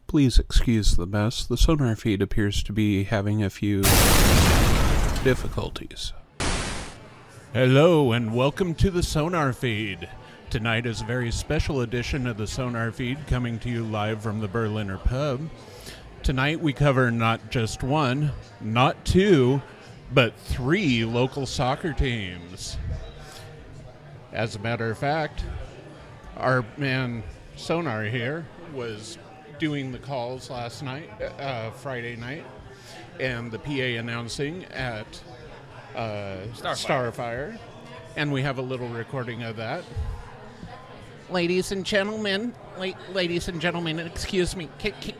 Please excuse the mess. The SonarFeed appears to be having a few difficulties. Hello and welcome to the SonarFeed. Tonight is a very special edition of the SonarFeed coming to you live from the Berliner Pub. Tonight we cover not just one, not two, but three local soccer teams. As a matter of fact, our man Sonar here was doing the calls last night, Friday night, and the PA announcing at Starfire. And we have a little recording of that. Ladies and gentlemen, excuse me.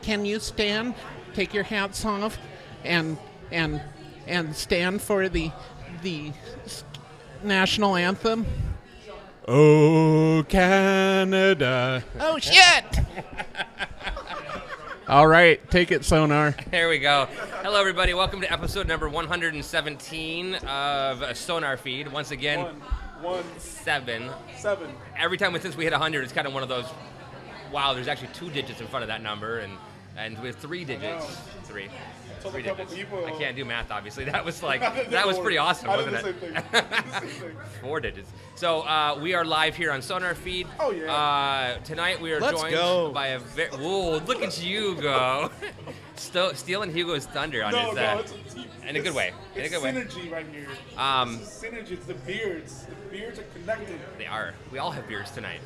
Can you stand? Take your hats off, and stand for the national anthem. Oh, Canada! Oh shit! All right, take it, Sonar. There we go. Hello, everybody. Welcome to episode number 117 of SonarFeed. Once again, seven. Every time since we hit 100, it's kind of one of those, wow, there's actually 2 digits in front of that number, and we have 3 digits. Three digits. I can't do math, obviously. That was pretty awesome, wasn't it? 4 digits. So we are live here on SonarFeed. Oh, yeah. Tonight we are joined by a very... Whoa, look at you go. Stealing Hugo's thunder on his... in a good way. It's synergy right here. It's synergy. It's the beards. The beards are connected. They are. We all have beards tonight.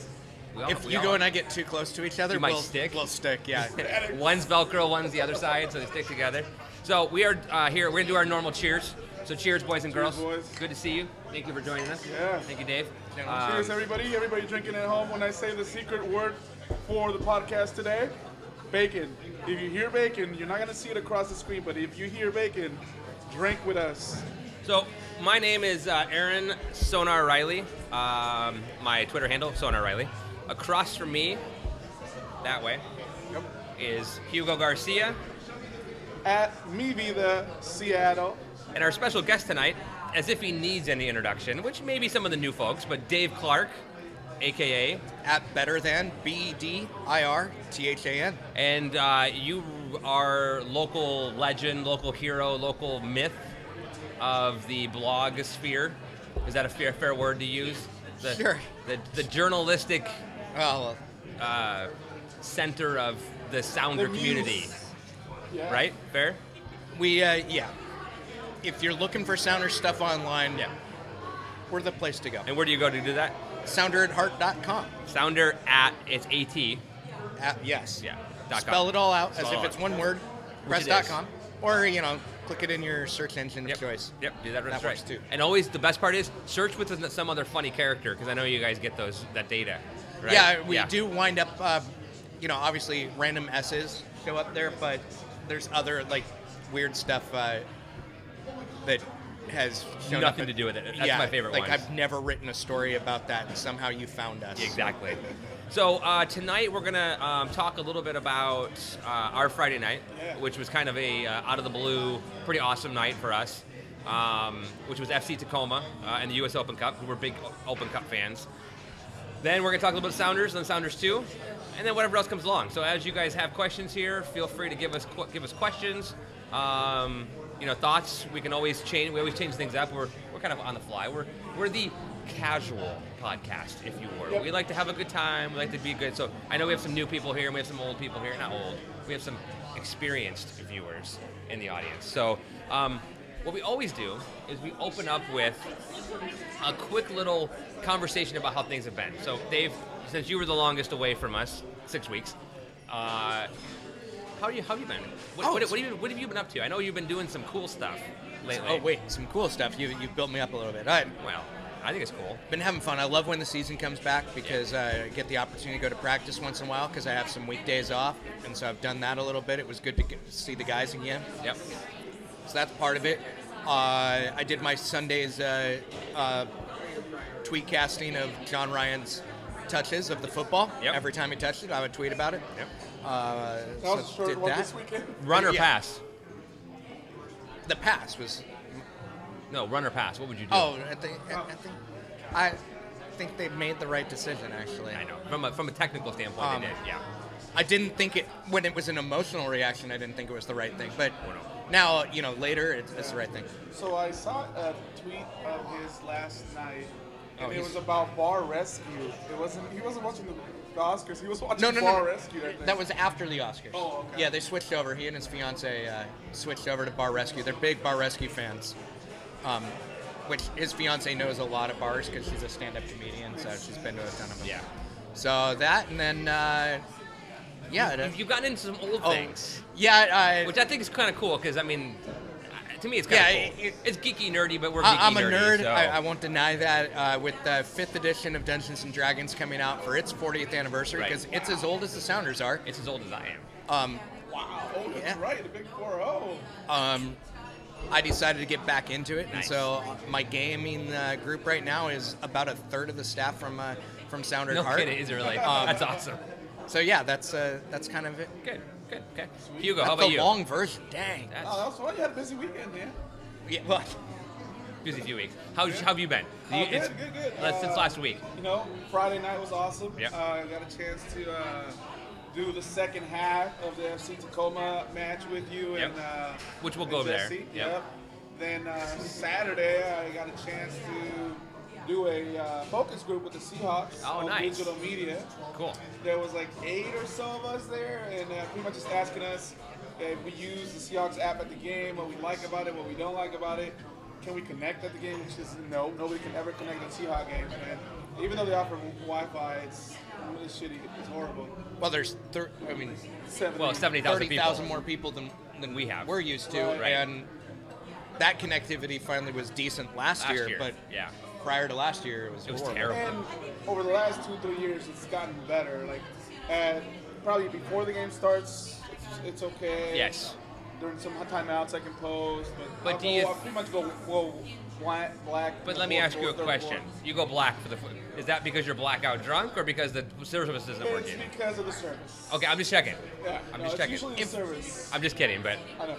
If Hugo and I get too close to each other, we'll stick, yeah. One's Velcro, one's the other side, so they stick together. So we are here. We're going to do our normal cheers. So cheers, boys and girls. Boys. Good to see you. Thank you for joining us. Yeah. Thank you, Dave. Cheers, everybody. Everybody drinking at home. When I say the secret word for the podcast today, bacon. If you hear bacon, you're not going to see it across the screen, but if you hear bacon, drink with us. So my name is Erin Sonar Riley. My Twitter handle, Sonar Riley. Across from me, that way, is Hugo Garcia. At Me Be The Seattle. And our special guest tonight, as if he needs any introduction, which may be some of the new folks, but Dave Clark, a.k.a. At Better Than, BEDIRTHAN. And you are local legend, local hero, local myth of the blog sphere. Is that a fair word to use? Sure. The journalistic center of the Sounder community. Yeah. Right? Fair? Yeah. If you're looking for Sounder stuff online, we're the place to go. And where do you go to do that? Sounder@heart.com. Sounder at, it's A-T. Yes. Yeah. Spell it all out as if it's one word. Press Press.com. Or, click it in your search engine of choice. Yep, do that. That works too. And always, the best part is, search with some other funny character, because I know you guys get that data. Right? Yeah, we do wind up, obviously random S's show up there, but there's other, weird stuff that has shown nothing to do with it. That's my favorite one. I've never written a story about that, and somehow you found us. Exactly. So tonight we're going to talk a little bit about our Friday night, which was kind of a out-of-the-blue, pretty awesome night for us, which was FC Tacoma and the U.S. Open Cup, who were big Open Cup fans. Then we're going to talk a little bit of Sounders and Sounders 2, and then whatever else comes along. So as you guys have questions here, feel free to give us questions, thoughts. We can always change. We always change things up. We're kind of on the fly. We're the casual podcast, if you were. We like to have a good time. We like to be good. So I know we have some new people here, and we have some old people here. Not old. We have some experienced viewers in the audience. So what we always do is we open up with a quick little conversation about how things have been. So Dave, since you were the longest away from us, 6 weeks, how have you been? What have you been up to? I know you've been doing some cool stuff lately. Oh, wait, some cool stuff. You've built me up a little bit. Well, I think it's cool. Been having fun. I love when the season comes back because I get the opportunity to go to practice once in a while because I have some weekdays off, and so I've done that a little bit. It was good to see the guys again. Yep. So that's part of it. I did my Sundays tweet casting of John Ryan's touches of the football. Yep. Every time he touched it, I would tweet about it. Yep. That was a short one this weekend. Run or pass? The pass was... No, run or pass. What would you do? Oh, I think they made the right decision, actually. I know. From a technical standpoint, they did, yeah. I didn't think it, when it was an emotional reaction, I didn't think it was the right thing. But now, later, it's the right thing. So I saw a tweet of his last night, and Oh, it was about bar rescue. He wasn't watching the Oscars. He was watching No. bar rescue. I think. That was after the Oscars. Oh, okay. Yeah, they switched over. He and his fiance switched over to Bar Rescue. They're big Bar Rescue fans. Which his fiance knows a lot of bars because she's a stand-up comedian, so she's been to a ton of them. Yeah. So that, and then You've gotten into some old things, yeah, which I think is kind of cool because I mean, to me it's kind of cool. It's geeky, nerdy, but we're geeky, I'm a nerdy. nerd. So. I won't deny that. With the 5th edition of Dungeons and Dragons coming out for its 40th anniversary, Right. because it's as old as the Sounders are. It's as old as I am. Wow, that's Yeah. right, the big 4-0. I decided to get back into it, Nice. and so my gaming group right now is about a third of the staff from Sounder No Heart. kidding, is it really? That's awesome. So yeah, that's kind of it. Good. Okay. Hugo, how That's about the you? long version. Dang. That's Oh, that was fun. You had a busy weekend, man. Yeah, well, busy few weeks. How have you been? Good. Since last week. Friday night was awesome. Yep. I got a chance to do the second half of the FC Tacoma match with you. Yep. And Which we'll and go over there. Jesse. Yep. Then Saturday, I got a chance to do a focus group with the Seahawks Oh, on nice. digital media. Cool. There was like 8 or so of us there, and pretty much just asking us if we use the Seahawks app at the game, what we like about it, what we don't like about it. Can we connect at the game? Which is no. Nobody can ever connect at Seahawks games, man. Even though they offer Wi-Fi, it's really shitty. It's horrible. well, there's 70,000 people. 30,000 more people than we have. We're used to, Right. and that connectivity finally was decent last year. But yeah. prior to last year, it was horrible. terrible. And over the last 2-3 years, it's gotten better. Like, probably before the game starts, it's okay. Yes. During some timeouts, I can pose, But I'll pretty much go black. But let me ask you a question. You go black for the foot. Is that because you're blackout drunk or because the service isn't It's working? because of the service. Okay, I'm just checking. Yeah, I'm just checking. It's usually the service. I'm just kidding, but I know.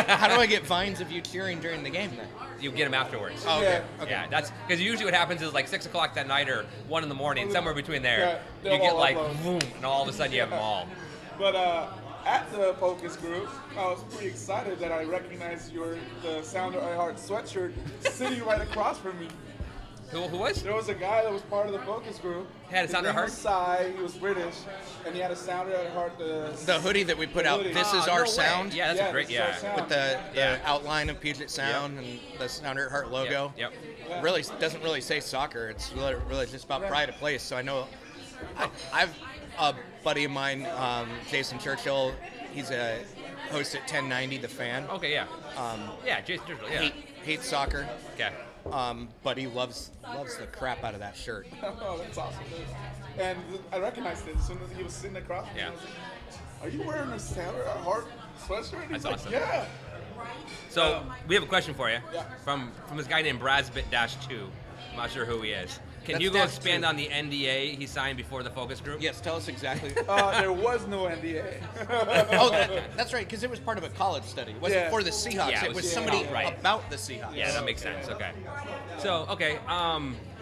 How do I get vines of you cheering during the game then? you get them afterwards. Oh, okay. Yeah. Okay. Yeah, that's because usually what happens is like 6 o'clock that night or 1 in the morning, somewhere between there, Yeah, you they'll get all like upload. boom, and all of a sudden you have them all. But at the focus group, I was pretty excited that I recognized the Sounder I Heart sweatshirt sitting right across from me. Who was? There was a guy that was part of the focus group. Had a His Sounder name Heart? was Cy. He was British, and he had a Sounder I Heart. The hoodie that we put out, hoodie. this is Oh, our no way. sound, Yeah, that's a great. this is our Yeah. sound. with the Yeah. outline of Puget Sound and the Sounder Heart logo. Yep. Yeah. Really doesn't really say soccer. It's really just about Right. pride of place. So I know I've a buddy of mine, Jason Churchill. He's a host at 1090 The Fan. Okay. Yeah. Yeah. Jason Churchill. Yeah. Hates soccer, Okay. but he loves the crap out of that shirt. Oh, that's awesome. And I recognized it as soon as he was sitting across from me. Yeah. I was like, "Are you wearing a Sounder I Heart sweatshirt?" And he's That's like, awesome. Yeah. So we have a question for you Yeah. from this guy named Bradsbit-2. I'm not sure who he is. Can That's you go Dash expand 2. on the NDA he signed before the focus group? Yes, tell us exactly. There was no NDA. Oh, that's right, because it was part of a college study. It wasn't Yeah. for the Seahawks. Yeah, it was yeah. somebody Right. about the Seahawks. Yeah, that makes sense. Okay. So okay.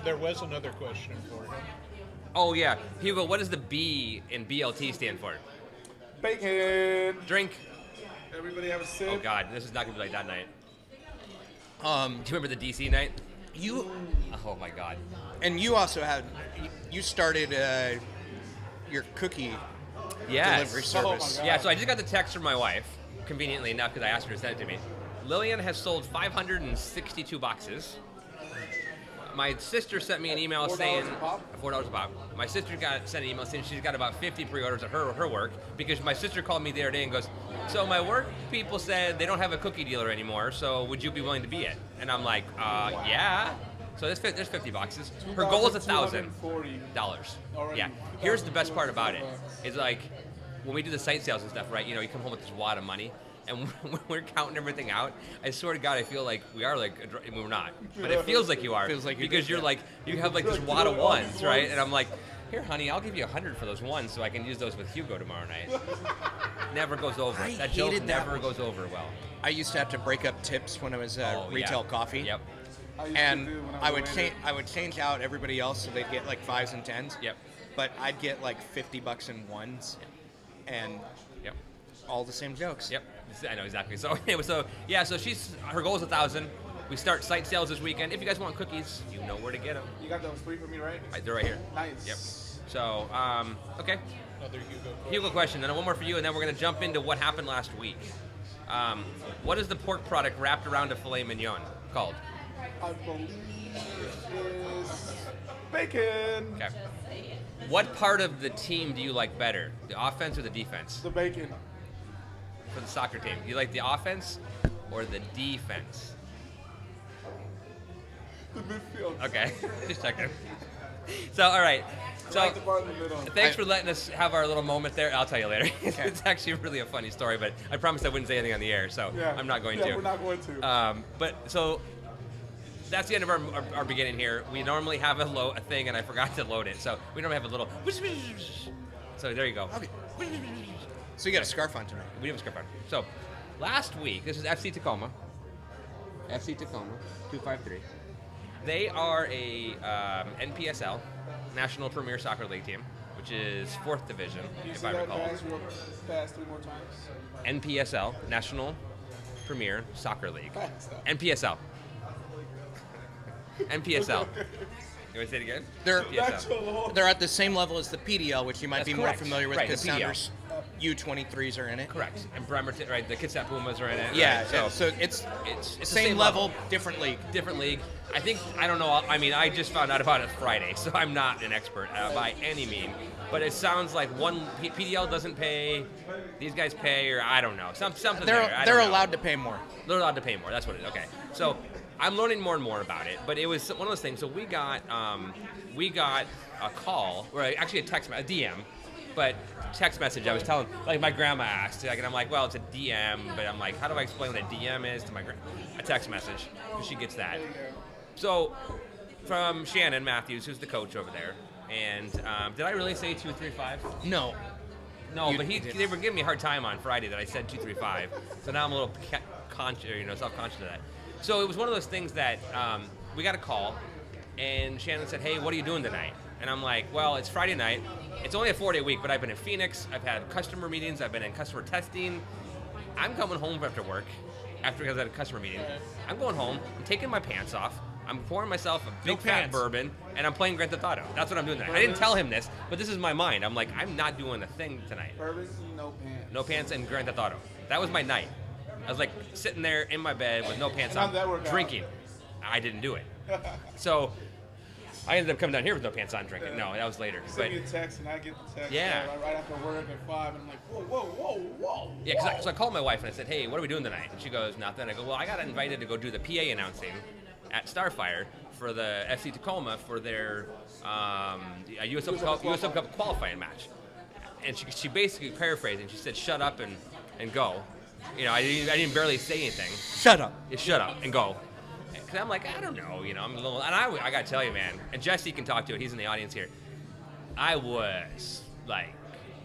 There was another question for him. Oh yeah, Hugo. What does the B in BLT stand for? Bacon. Drink. Everybody have a sip. Oh God, this is not gonna be like that night. Do you remember the DC night? You Oh my God. and you also had you started your cookie Yes. delivery service. Oh my Yeah. So I just got the text from my wife, conveniently enough, because I asked her to send it to me. Lillian has sold 562 boxes. My sister sent me an email $4 saying a pop? $4 a pop. My sister sent an email saying she's got about 50 pre-orders at her work because my sister called me the other day and goes, "So my work people said they don't have a cookie dealer anymore. So would you be willing to be it?" And I'm like, "Yeah." So there's 50 boxes. Her goal is $1,000. Already. Yeah. Here's the best part about it is like when we do the site sales and stuff, right? You know, you come home with this wad of money. And when we're counting everything out, I swear to God, I feel like we are like, we're not, but it feels like you are. Feels like you because do, you're yeah. like, you have like this wad of ones, right? And I'm like, here, honey, I'll give you 100 for those ones so I can use those with Hugo tomorrow night. Never goes over. I That joke hated that never one. goes over well. I used to have to break up tips when I was Oh, retail yeah. coffee. Yep. I used And to do when I was would a change. waiter. I would change out everybody else so they'd get like 5s and 10s. Yep. But I'd get like $50 in ones. and Yep. all the same jokes. Yep. I know exactly. So anyway, so her goal is 1,000. We start site sales this weekend. If you guys want cookies, you know where to get them. You got those 3 for me, right? They're right here. Nice. Yep. So, okay. Another Hugo. Hugo question, then one more for you, and then we're going to jump into what happened last week. What is the pork product wrapped around a filet mignon called? I believe it is bacon. Okay. What part of the team do you like better, the offense or the defense? The bacon. For the soccer team, do you like the offense or the defense? The midfield. Okay, just checking. So, all right. So, I like the part in the middle. thanks for letting us have our little moment there. I'll tell you later. It's actually really a funny story, but I promised I wouldn't say anything on the air, so Yeah. I'm not going yeah, to. we're not going to. But so that's the end of our beginning here. We normally have a thing, and I forgot to load it. So we normally have a little. So there you go. Okay. So you got a scarf on tonight. We have a script on. So last week, this is FC Tacoma. FC Tacoma 253. They are a NPSL, National Premier Soccer League team, which is 4th division, Can you if say I that recall. fast 3 more times? NPSL, National Premier Soccer League. Fast. NPSL. NPSL. You want to say it again? Natural. They're at the same level as the PDL, which you might That's be correct. more familiar with Right, because the PDL. Sounders U23s are in it. Correct. And Bremerton, right? The Kitsap Pumas are in it. Yeah, right? so it's it's the same level, different league. different league. I don't know. I mean, I just found out about it Friday, so I'm not an expert by any mean. But it sounds like one PDL doesn't pay, these guys pay, or I don't know, something. They're there. I they're don't know. allowed to pay more. They're allowed to pay more. That's what it is. Okay. So I'm learning more and more about it. But it was one of those things. So we got a call, or actually a text, a DM, but text message. I was telling, like my grandma asked, like, and I'm like, well, it's a DM, but I'm like, how do I explain what a DM is to my grandma? A text message, because she gets that. So from Shannon Matthews, who's the coach over there, and did I really say 235? No. No, You but did. they were giving me a hard time on Friday that I said 235. So now I'm a little self-conscious of that. So it was one of those things that we got a call, and Shannon said, "Hey, what are you doing tonight?" And I'm like, "Well, it's Friday night. It's only a 4-day week, but I've been in Phoenix. I've had customer meetings. I've been in customer testing. I'm coming home after work, because I had a customer meeting. I'm going home. I'm taking my pants off. I'm pouring myself a big fat pants. bourbon, and I'm playing Grand Theft Auto. That's what I'm doing tonight. I didn't tell him this, but this is my mind. I'm like, I'm not doing a thing tonight. Bourbon, no pants. No pants and Grand Theft Auto. That was my night. I was like sitting there in my bed with no pants How'd on, that work out? drinking. I didn't do it. So I ended up coming down here with no pants on drinking. No, that was later. Send But me a text and I get the text Yeah. right after work at 5, and I'm like, whoa. yeah, so I called my wife and I said, "Hey, what are we doing tonight?" And she goes, "Nothing." I go, "Well, I got invited to go do the PA announcing at Starfire for the FC Tacoma for their US Open Cup qualifying match." And she basically paraphrased and she said, "Shut up and go." You know, I didn't barely say anything. Shut up. Just shut up and go. Because I'm like, I don't know, I'm a little, and I got to tell you, man, and Jesse can talk to it, he's in the audience here. I was, like,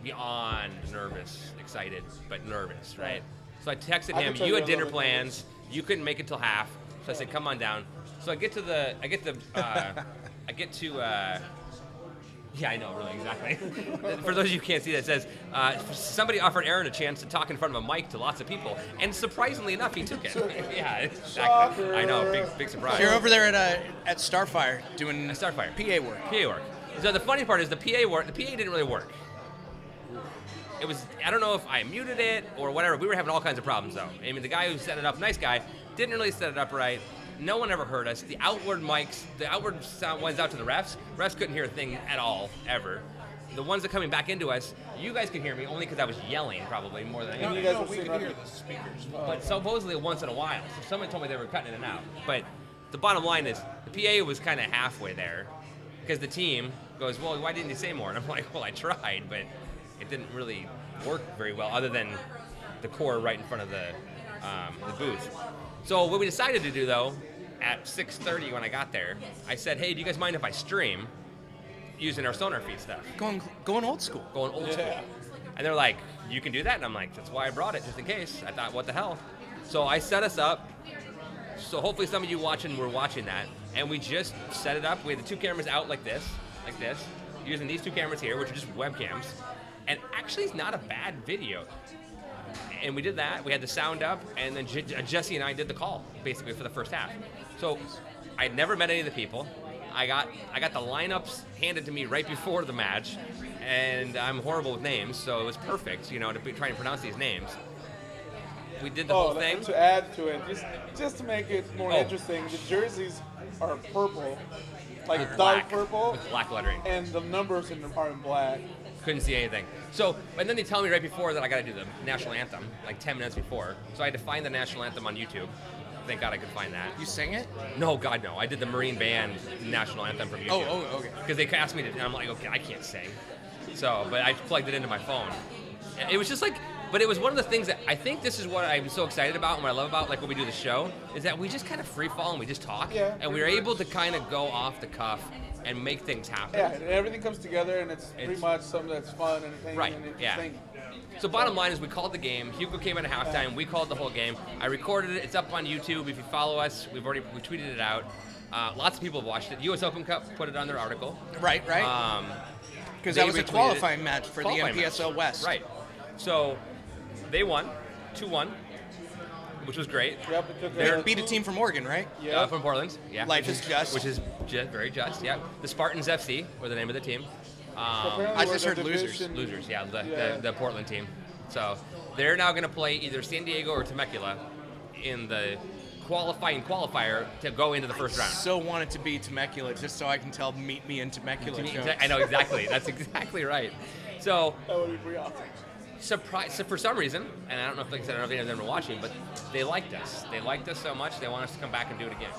beyond nervous, excited, but nervous, right? So I texted I him, can tell you had you're a dinner little bit plans, you couldn't make it till half, so I said, come on down. So I get to, yeah, I know, really, exactly. For those of you who can't see that, it says, somebody offered Erin a chance to talk in front of a mic to lots of people, and surprisingly enough, he took it. Yeah, exactly. I know, big surprise. So you're over there at Starfire doing At Starfire. PA work. PA work. So the funny part is the PA didn't really work. It was, I don't know if I muted it or whatever. We were having all kinds of problems, though. I mean, the guy who set it up, nice guy, didn't really set it up right. No one ever heard us. The outward mics, the outward sound went out to the refs. Refs couldn't hear a thing at all, ever. The ones that coming back into us, you guys could hear me only because I was yelling probably more than anything. You guys were we sitting could right hear the speakers. But supposedly once in a while. So someone told me they were cutting it in and out. But the bottom line is the PA was kind of halfway there because the team goes, well, why didn't you say more? And I'm like, well, I tried, but it didn't really work very well other than the core right in front of the booth. So what we decided to do, though, at 6:30 when I got there, I said, hey, do you guys mind if I stream using our SonarFeed stuff? Going old school. Going old school. And they're like, you can do that? And I'm like, that's why I brought it, just in case. I thought, what the hell? So I set us up. So hopefully some of you watching were watching that. And we just set it up. We had the two cameras out like this, using these two cameras here, which are just webcams. And actually, it's not a bad video. And we did that. We had the sound up, and then Jesse and I did the call, basically, for the first half. So I'd never met any of the people. I got the lineups handed to me right before the match, and I'm horrible with names, so it was perfect, to be trying to pronounce these names. We did the whole thing. To add to it, just to make it more interesting, the jerseys are purple, like dark purple, with black lettering, and the numbers are in black. Couldn't see anything. So, and then they tell me right before that I got to do the national anthem, like 10 minutes before. So I had to find the national anthem on YouTube. Thank God I could find that. You sing it? No, God, no. I did the Marine Band national anthem from YouTube. Oh, okay. Because they asked me to, and I'm like, okay, I can't sing. So, but I plugged it into my phone. It was just like, but it was one of the things that I think this is what I'm so excited about and what I love about like when we do the show is that we just kind of free fall and we just talk. Yeah, and we're able to kind of go off the cuff and make things happen. Yeah, and everything comes together and it's pretty much something that's fun and right, and interesting. Yeah. So bottom line is we called the game. Hugo came in at halftime. We called the whole game. I recorded it. It's up on YouTube. If you follow us, we tweeted it out. Lots of people have watched it. U.S. Open Cup put it on their article. Right. Because that was a qualifying match for the NPSL West. Right. So they won, 2-1, which was great. Yep, They beat a team from Oregon, right? Yeah. From Portland. Yeah. Life is just. Which is very just. Yeah. The Spartans FC were the name of the team. I just heard losers. Losers, yeah, the Portland team. So they're now going to play either San Diego or Temecula in the qualifier to go into the first round. So want it to be Temecula, just so I can tell meet me in Temecula. I know exactly. That's exactly right. So that would be pretty awesome. So for some reason, and I don't know if, like I said, I don't know if any of them are watching, but they liked us. They liked us so much they want us to come back and do it again.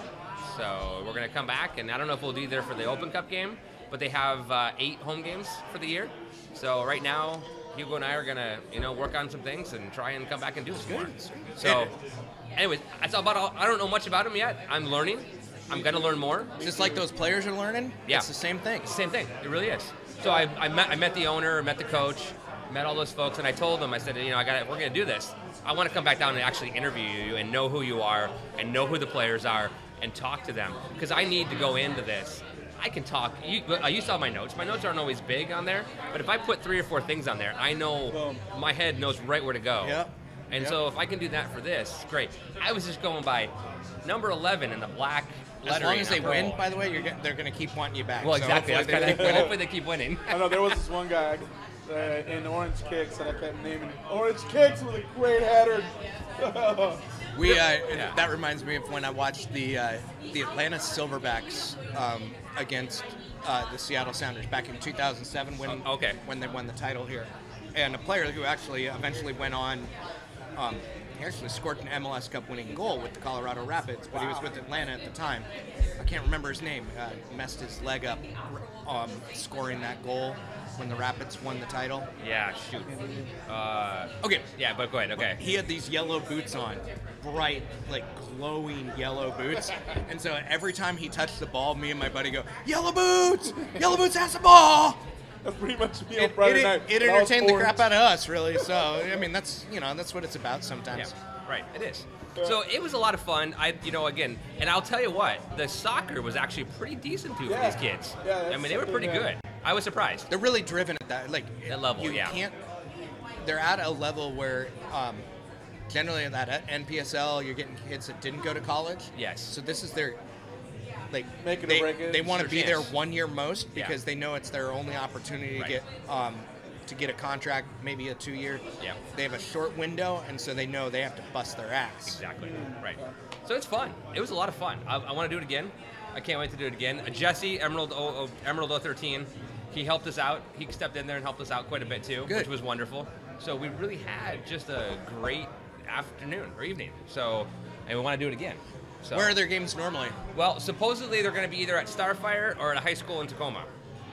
So we're going to come back, and I don't know if we'll be there for the Open Cup game, but they have 8 home games for the year. So right now, Hugo and I are going to, work on some things and try and come back and do some more. So, anyways, that's about all. I don't know much about him yet. I'm learning. I'm going to learn more. Just like those players are learning? Yeah. It's the same thing. Same thing. It really is. So I met the owner, met the coach, met all those folks, and I told them, I said, we're going to do this. I want to come back down and actually interview you and know who you are and know who the players are and talk to them. Because I need to go into this. I can talk. You saw my notes. My notes aren't always big on there, but if I put 3 or 4 things on there, I know my head knows right where to go. Yep. And so if I can do that for this, great. I was just going by number 11 in the black lettering. As long as they win, by the way, they're going to keep wanting you back. Well, exactly. So Hopefully they keep winning. I know there was this one guy in Orange Kicks that I kept naming Orange Kicks with a great header. That reminds me of when I watched the Atlanta Silverbacks against the Seattle Sounders back in 2007 when they won the title here, and a player who actually eventually went on. He actually scored an MLS Cup winning goal with the Colorado Rapids, but he was with Atlanta at the time. I can't remember his name. Messed his leg up scoring that goal when the Rapids won the title. Yeah, shoot. Okay. Yeah, but go ahead. Okay. He had these yellow boots on, bright, like glowing yellow boots. And so every time he touched the ball, me and my buddy go, "Yellow boots! Yellow boots has the ball!" That's pretty much me on Friday night. It entertained the crap out of us, really. So I mean, that's what it's about sometimes. Yeah, right. It is. So it was a lot of fun. Again, and I'll tell you what, the soccer was actually pretty decent too for these kids. Yeah, I mean, they were pretty good. I was surprised. They're really driven at that, that level. You can't. They're at a level where, generally at that NPSL, you're getting kids that didn't go to college. Yes. So this is their. They want to be there chance. 1 year most because they know it's their only opportunity to get a contract, maybe a 2-year. Yeah. They have a short window, and so they know they have to bust their ass. Exactly. Right. So it's fun. It was a lot of fun. I want to do it again. I can't wait to do it again. Jesse, Emerald 013, he helped us out. He stepped in there and helped us out quite a bit too, which was wonderful. So we really had just a great afternoon or evening. So, and we want to do it again. So, where are their games normally? Well, supposedly they're going to be either at Starfire or at a high school in Tacoma.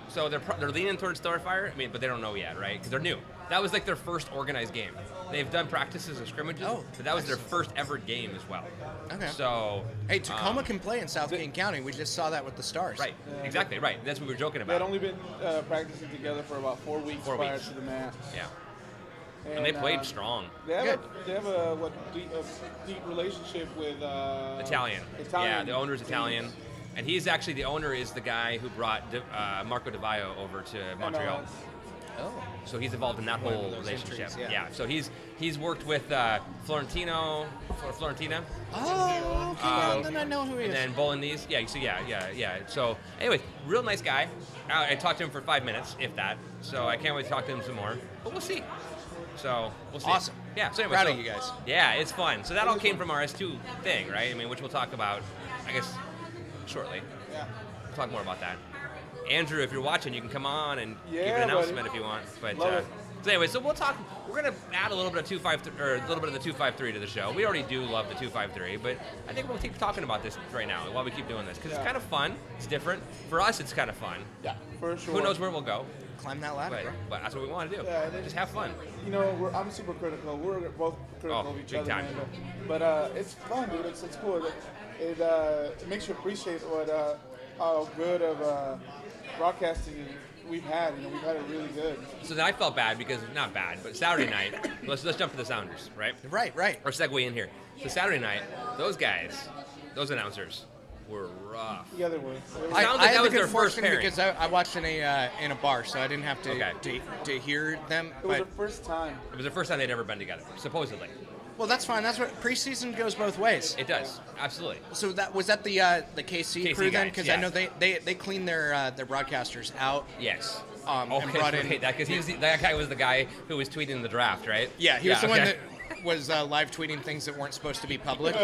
So they're leaning towards Starfire. I mean, but they don't know yet, right? Because they're new. That was like their first organized game. They've done practices and scrimmages, but that was their first ever game as well. Okay. So hey, Tacoma can play in South King County. We just saw that with the Stars. Right. Exactly. Right. That's what we were joking about. They had only been practicing together for about 4 weeks prior to the match. Yeah. And they played strong. They have a deep relationship with Italian. Yeah, the owner's Italian. And he's actually, the owner is the guy who brought Marco Di Vaio over to Montreal. Oh. So he's involved in that whole relationship. Yeah. So he's worked with Florentina. Oh, okay. Then I know who he is. And then Bolognese. Yeah. So yeah. So anyway, real nice guy. I talked to him for 5 minutes, if that. So I can't wait to talk to him some more. But we'll see. So we'll see. Awesome. Yeah. So anyway, proud of you guys. Yeah, it's fun. So that all came from our S2 thing, right? I mean, which we'll talk about, I guess, shortly. Yeah. We'll talk more about that. Andrew, if you're watching, you can come on and give Yeah, an announcement buddy. if you want. But Love it. so anyway, so we'll talk. We're gonna add a little bit of 253 or a little bit of the 253 to the show. We already do love the 253, but I think we'll keep talking about this right now while we keep doing this because it's kind of fun. It's different for us. It's kind of fun. Yeah, for sure. Who knows where we'll go? Climb that ladder, bro. But that's what we want to do. Yeah, Just have fun. You know, I'm super critical. We're both critical of each big other, time. man. But it's fun, dude. It's cool. It makes you appreciate how good of broadcasting we've had. You know, we've had it really good. So then I felt bad because not bad, but Saturday night. let's jump to the Sounders, right? Right. Or segue in here. So Saturday night, those guys, those announcers, were rough. Yeah, they were. I Sounds like that had was the their good first fortune pairing. because I watched in a bar, so I didn't have to hear them. It was But, the first time. It was the first time they'd ever been together, supposedly. well, that's fine. That's what preseason goes both ways. It does, absolutely. So that was that the KC crew then, guys, because yeah. I know they cleaned their broadcasters out. Yes. And Okay, brought in. right, because that guy was the guy who was tweeting the draft, right? Yeah, he was the one okay. that was live tweeting things that weren't supposed to be public.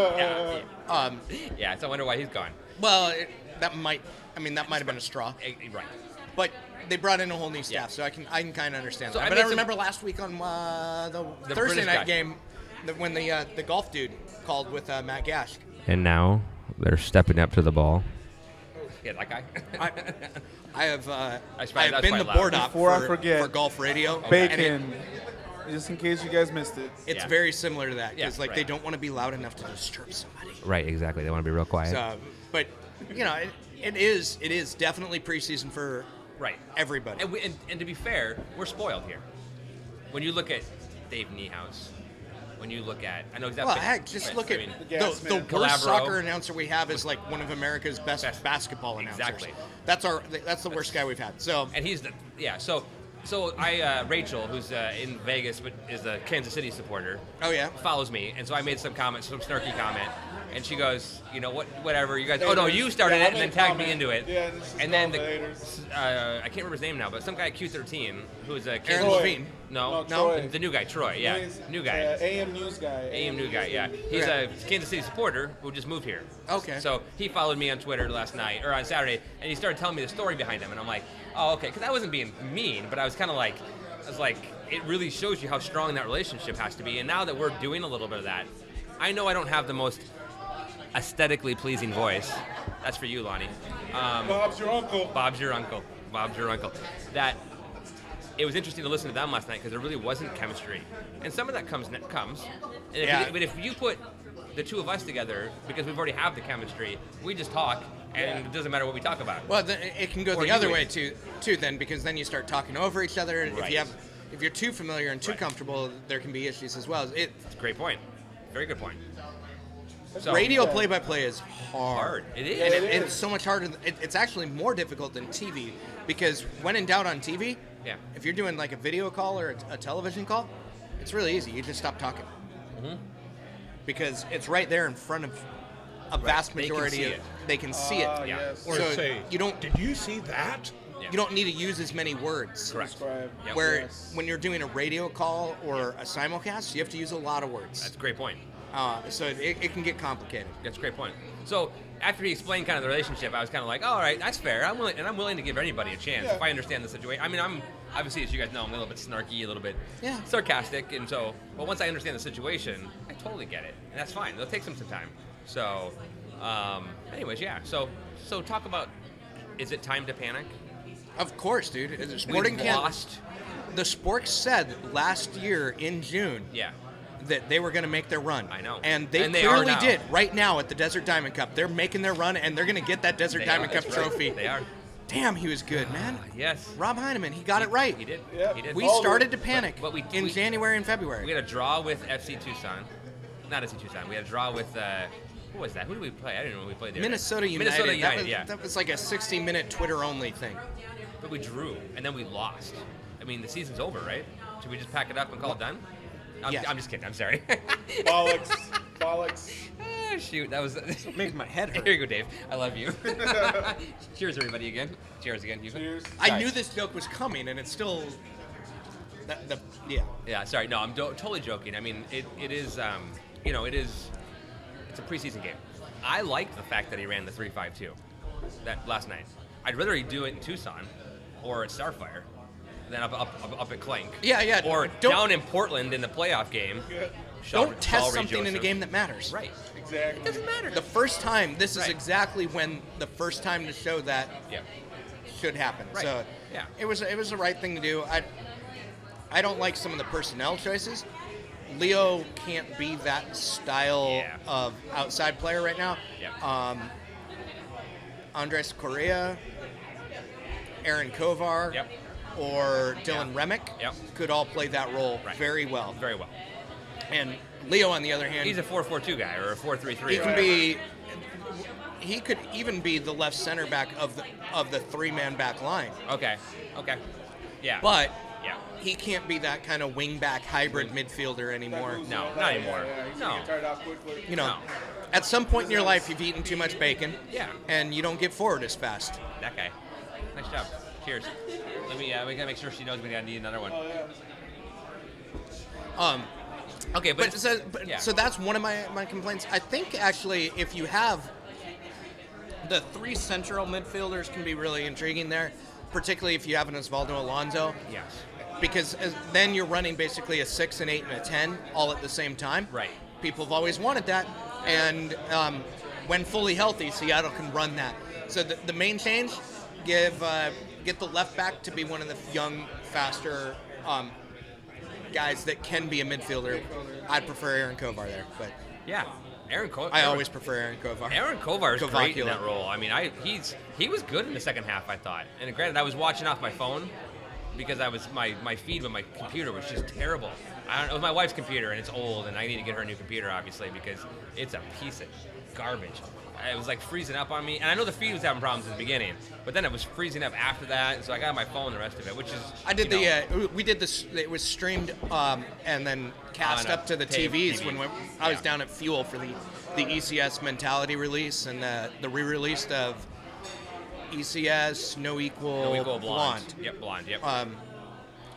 Yeah, so I wonder why he's gone. Well, that might have been a straw, Right. but they brought in a whole new staff, Yeah. so I can kind of understand So that. I But made I some- remember last week on the The Thursday British night guy. game when the golf dude called with Matt Gash. And now they're stepping up to the ball. Yeah, that guy. I have That's been quite the loud. board op Before I for forget, golf radio. and Bacon. Just in case you guys missed it. it's Yeah. very similar to that because Yeah, they right. don't want to be loud enough to disturb somebody. Right, exactly. They want to be real quiet. So, but you know, it is definitely preseason for Right. everybody. And to be fair, we're spoiled here. When you look at Dave Niehaus, when you look at, I know exactly. Well, heck, just look at The gas the man. worst Calabro. soccer announcer we have is like one of America's best basketball announcers. Exactly. That's the worst guy we've had. So And he's So I Rachel, who's in Vegas but is a Kansas City supporter. Oh, yeah? Follows me, and so I made some snarky comment, and she goes, you know what, whatever. You guys. Oh no, you started Yeah, I it and then made tagged me comment. into it. Yeah, this is and then all the haters. I can't remember his name now, but some guy at Q13 who's a Aaron Kansas. Levine. No, Troy. the new guy, Troy. Yeah, He's, new guy. AM News guy. AM new guy, yeah. He's Okay. a Kansas City supporter who just moved here. Okay. So he followed me on Twitter last night, or on Saturday, and he started telling me the story behind him, and I'm like, oh, okay, because I wasn't being mean, but I was kind of like, it really shows you how strong that relationship has to be, and now that we're doing a little bit of that, I know I don't have the most aesthetically pleasing voice. That's for you, Lonnie. Bob's your uncle. Bob's your uncle. Bob's your uncle. That it was interesting to listen to them last night because there really wasn't chemistry, and some of that comes. And Yeah. But if you put the two of us together, because we've already have the chemistry, we just talk, and it doesn't matter what we talk about. well, it can go Or the other you- way too. Then because then you start talking over each other. And Right. if you're too familiar and too Right. comfortable, there can be issues as well. It's a great point. Very good point. So, Radio play-by-play is hard. hard. It is. Yeah, And it is. it's so much harder. It's actually more difficult than TV because when in doubt on TV, Yeah. if you're doing like a video call or a television call, it's really easy. You just stop talking because it's right there in front of a vast They can majority see of. it. They can see it. Yeah. Yes. Or So say, you don't did you see that? Yeah. you don't need to use as many words. Correct. Subscribe. Yep. Where Yes. when you're doing a radio call or a simulcast, you have to use a lot of words. That's a great point. So it can get complicated. That's a great point. So after he explained kind of the relationship, I was kind of like, all right, that's fair. I'm willing to give anybody a chance Yeah. if I understand the situation. I mean, I'm obviously, as you guys know, I'm a little bit snarky, a little bit Yeah. sarcastic, and so. But once I understand the situation, I totally get it, and that's fine. It'll take some time. So, anyways, yeah. So talk about. Is it time to panic? Of course, dude. The sporting We've camp. lost. The Sporks said last year in June Yeah. that they were going to make their run. I know. And they And they are clearly now. did right now at the Desert Diamond Cup. They're making their run, and they're going to get that Desert They Diamond are. Cup That's right. trophy. They are. Damn, he was good, man. Yes. Rob Heineman, he got it right. He did. Yep. He did. We Oh, started to panic but we- in we- January and We February. had a draw with FC Tucson. Not FC Tucson. We had a draw with. Who was that? Who did we play? I didn't know who we played there. Minnesota United. Minnesota United, that yeah. was like a 60-minute Twitter-only thing. But we drew, and then we lost. I mean, the season's over, right? Should we just pack it up and call it done? Yeah. I'm just kidding. I'm sorry. Bollocks. Ah, shoot, that was Makes my head hurt. Here you go, Dave. I love you. Cheers, everybody, again. Cheers again, Hugo. Cheers. I knew this joke was coming, and it's still. Yeah. Yeah, sorry. No, I'm totally joking. I mean, it is, it's a preseason game. I like the fact that he ran the 3.52 that last night. I'd rather he do it in Tucson or at Starfire than up at Clank. Yeah. Or down in Portland in the playoff game. Don't test something in a game that matters. Right. Exactly. It doesn't matter. The first time, this is Right. exactly when the first time to show that should happen. Right. So Yeah. it was the right thing to do. I don't like some of the personnel choices. Leo can't be that style of outside player right now. Yeah. Andres Correa, Aaron Kovar, or Dylan Remick could all play that role very well. Very well. And Leo, on the other hand, He's a 4-4-2 guy or a 4-3-3. he can be. He could even be the left center back of the 3-man back line. Okay. Yeah. But he can't be that kind of wing back hybrid midfielder anymore. No, not anymore. He's No. gonna get tired out quickly. You know, No. at some point in your life, you've eaten too much bacon. Yeah. And you don't get forward as fast. That guy. Nice job. Cheers. Let me. We gotta make sure she knows we gotta need another one. Okay, but So that's one of my complaints. I think actually, if you have the 3 central midfielders, can be really intriguing there, particularly if you have an Osvaldo Alonso. Yes. Because then you're running basically a 6, an 8, and a 10 all at the same time. Right. People have always wanted that, and when fully healthy, Seattle can run that. So the main change, get the left back to be one of the young, faster guys that can be a midfielder. I'd prefer Aaron Kovar there, but Yeah. Aaron Kovar. I always prefer Aaron Kovar. Aaron Kovar is great in Kovacula. that role. I mean, he was good in the second half, I thought. And granted, I was watching off my phone because my feed with my computer was just terrible. It was my wife's computer, and it's old, and I need to get her a new computer, obviously, because it's a piece of garbage. It was like freezing up on me, and I know the feed was having problems in the beginning, but then it was freezing up after that, and so I got my phone the rest of it, which is we did this. It was streamed and then cast up to the TVs TV. when I was down at Fuel for the ECS Mentality release and the re-release of ECS No Equal Blonde. Yep, Blonde. Yep.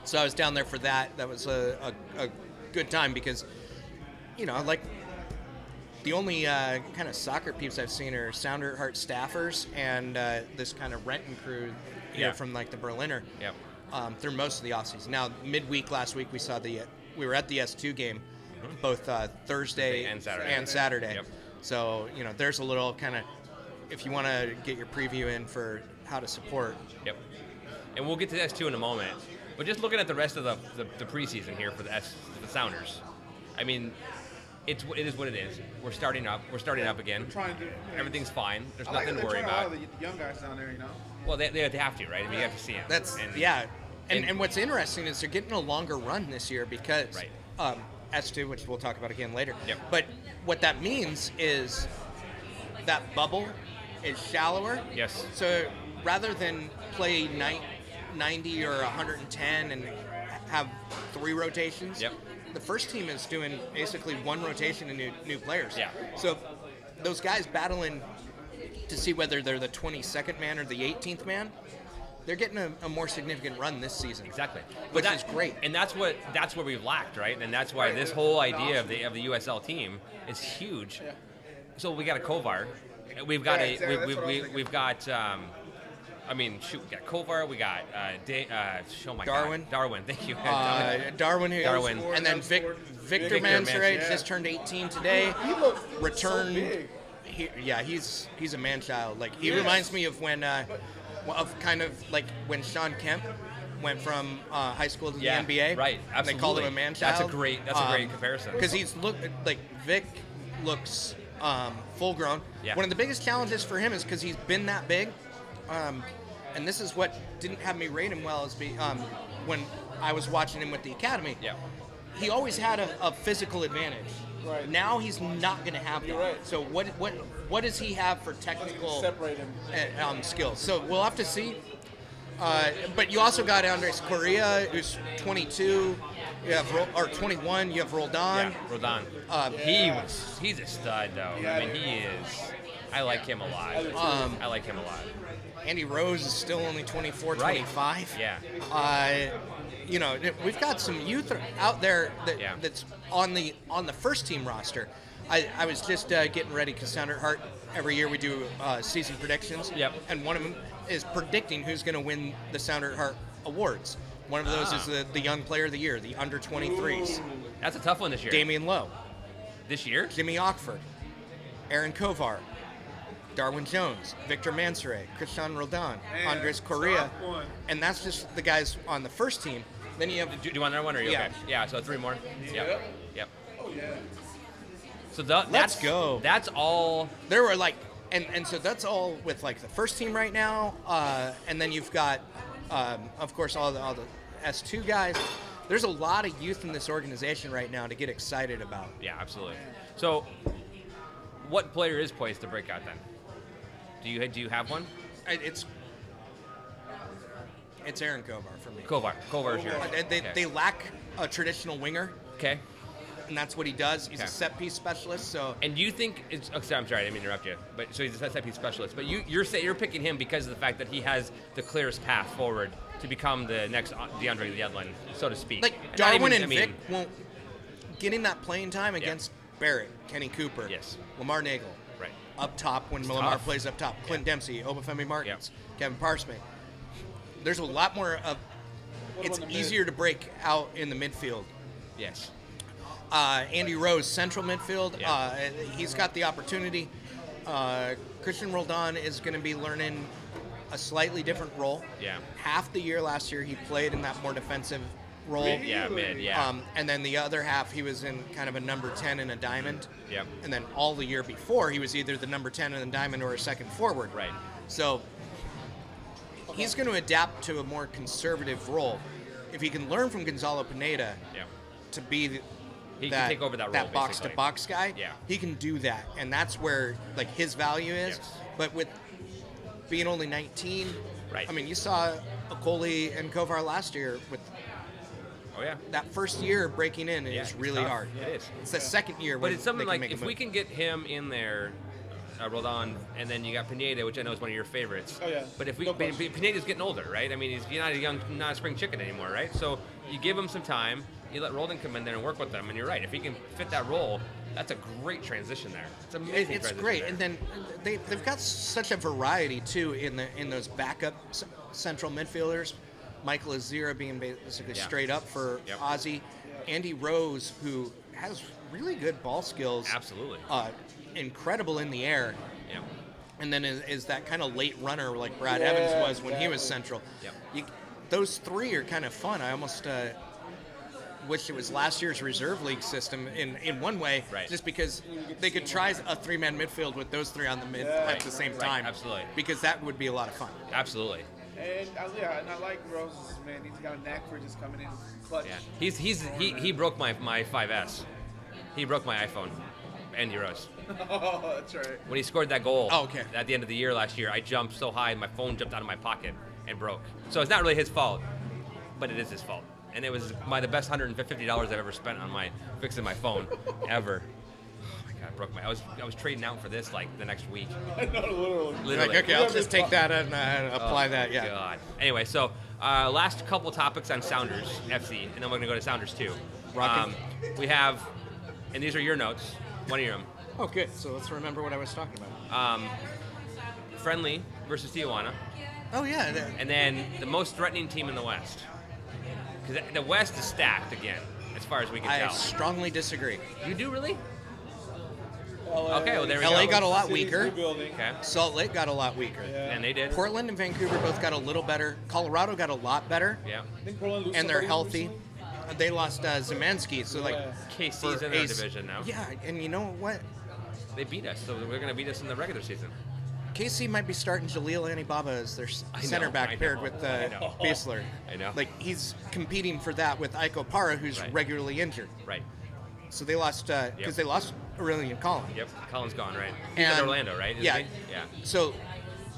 So I was down there for that. That was a good time because, like the only kind of soccer peeps I've seen are Sounder Heart staffers and this kind of Renton crew here from like the Berliner. Yep. Through most of the offseason. Now, midweek last week we were at the S2 game, both Thursday and Saturday. Saturday. Yep. So there's a little kind of, if you want to get your preview in for how to support. Yep. And we'll get to S2 in a moment. But just looking at the rest of the preseason here for the Sounders, I mean, it is what it is. We're starting up again. Everything's fine. There's nothing to worry about. The young guys down there, Well, they have to, right? I mean, you have to see them. And what's interesting is they're getting a longer run this year because S2, which we'll talk about again later. Yep. But what that means is that bubble is shallower. Yes. So rather than play 90 or 110 and have 3 rotations, the first team is doing basically 1 rotation and new players. Yeah. So those guys battling to see whether they're the 22nd man or the 18th man, they're getting a more significant run this season. Exactly. Which is great. And that's where we've lacked, right? And that's why this whole idea of the USL team is huge. Yeah. So we got a Kovar. We've got we've got we got Kovar, we got Darwin. God. Darwin, thank you. Darwin, Scored, and then Victor Mansourage just turned 18 today. He looks returned. so big. He's a man-child. Like he reminds me of when kind of like when Sean Kemp went from high school to the NBA. Right, absolutely. They called him a man-child. That's a great comparison. Because Vic looks full grown. Yeah. One of the biggest challenges for him is because he's been that big. And this is what didn't have me rate him well is when I was watching him with the academy. Yeah. He always had a physical advantage. Right. Now he's not going to have that. You're right. So what does he have for technical Separate him. skills? So we'll have to see. But you also got Andres Correa, who's 22. You have or 21. You have Roldan. Yeah, Roldan. He's a stud, though. I mean, he is. I like him a lot. I like him a lot. Andy Rose is still only 24, 25. Yeah. You know, we've got some youth out there that's on the first team roster. I was just getting ready because Sounder Heart, every year we do season predictions. Yep. And one of them is predicting who's going to win the Sounder Heart Awards. One of those is the Young Player of the Year, the under 23s. That's a tough one this year. Damian Lowe. This year? Jimmy Ockford. Aaron Kovar. Darwin Jones, Victor Mansoure, Christian Roldan, Andres Correa, and that's just the guys on the first team. Then you have. Do you want another one? Or are you okay? Yeah. So 3 more. Yep. Oh yeah. So let's go. That's all. There were like, and so that's all with like the first team right now, and then you've got, of course, all the S2 guys. There's a lot of youth in this organization right now to get excited about. Yeah, absolutely. So, what player is poised to break out then? Do you have one? It's Aaron Kovar for me. Kovar's yours. They lack a traditional winger. Okay. And that's what he does. He's a set piece specialist. So. And you think it's? Oh, sorry, I'm sorry, I didn't mean to interrupt you. But so he's a set piece specialist. But you're picking him because of the fact that he has the clearest path forward to become the next DeAndre Yedlin, so to speak. Like Darwin and Vic won't getting that playing time against Barrett, Kenny Cooper, Lamar Nagel. Right. Up top when Lamar plays up top. Clint Dempsey, Obafemi Martins, Kevin Parsme. There's a lot more of. It's easier to break out in the midfield. Yes. Andy Rose, central midfield. He's got the opportunity. Christian Roldan is going to be learning a slightly different role. Yeah. Half the year last year he played in that more defensive role. Mid. Yeah. And then the other half he was in kind of a number 10 in a diamond. Yeah. And then all the year before he was either the number 10 in a diamond or a second forward. Right. So he's going to adapt to a more conservative role. If he can learn from Gonzalo Pineda to be he can take over that role, box-to-box guy, he can do that. And that's where like his value is. Yes. But with being only 19, right. I mean, you saw Okoli and Kovar last year with that first year breaking in is really hard. It is. It's the second year. But it's something like if we can get him in there, Roldan, and then you got Pineda, which I know is one of your favorites. Oh, yeah. But if Pineda's getting older, right? I mean, he's not a spring chicken anymore, right? So you give him some time, you let Roldan come in there and work with them, and you're right. If he can fit that role, that's a great transition there. It's amazing. It's great, there. And then they've got such a variety too in those backup central midfielders. Michael Azira being basically straight up for Ozzy. Andy Rose, who has really good ball skills. Absolutely. Incredible in the air. Yep. And then is that kind of late runner like Brad Evans was when he was central. Yep. Those three are kind of fun. I almost wish it was last year's reserve league system in one way, just because they could try a 3-man midfield with those three on the mid at the same time. Absolutely. Because that would be a lot of fun. Absolutely. And and I like Rose, man. He's got a knack for just coming in clutch. Yeah. He broke my 5S. He broke my iPhone. Andy Rose. Oh, that's right. When he scored that goal at the end of the year last year, I jumped so high, my phone jumped out of my pocket and broke. So it's not really his fault, but it is his fault. And it was the best $150 I've ever spent on fixing my phone ever. Oh my God, I broke I was trading out for this like the next week. Literally. Like, okay, I'll just take that and apply that. Yeah. God. Anyway, so last couple topics on Sounders FC, and then we're gonna go to Sounders 2. We have, and these are your notes. One of them. Oh, good. So let's remember what I was talking about. Friendly versus Tijuana. Oh, yeah. And then the most threatening team in the West. Because the West is stacked again, as far as we can tell. I strongly disagree. You do, really? Okay, well, there we go. LA got a lot weaker. Okay. Salt Lake got a lot weaker. Yeah. And they did. Portland and Vancouver both got a little better. Colorado got a lot better. Yeah. I think Portland And they're healthy. They lost Zemanski, so KC's in their division now. Yeah, and you know what? They beat us, so they're going to beat us in the regular season. KC might be starting Jaleel Anibaba as their center back paired with Biesler. I know. Like, he's competing for that with Iko Para, who's regularly injured. Right. So they lost, because they lost Aurelian Collin. Yep, Collin's gone, right? He's And in Orlando, right? Yeah. Isn't he? Yeah. So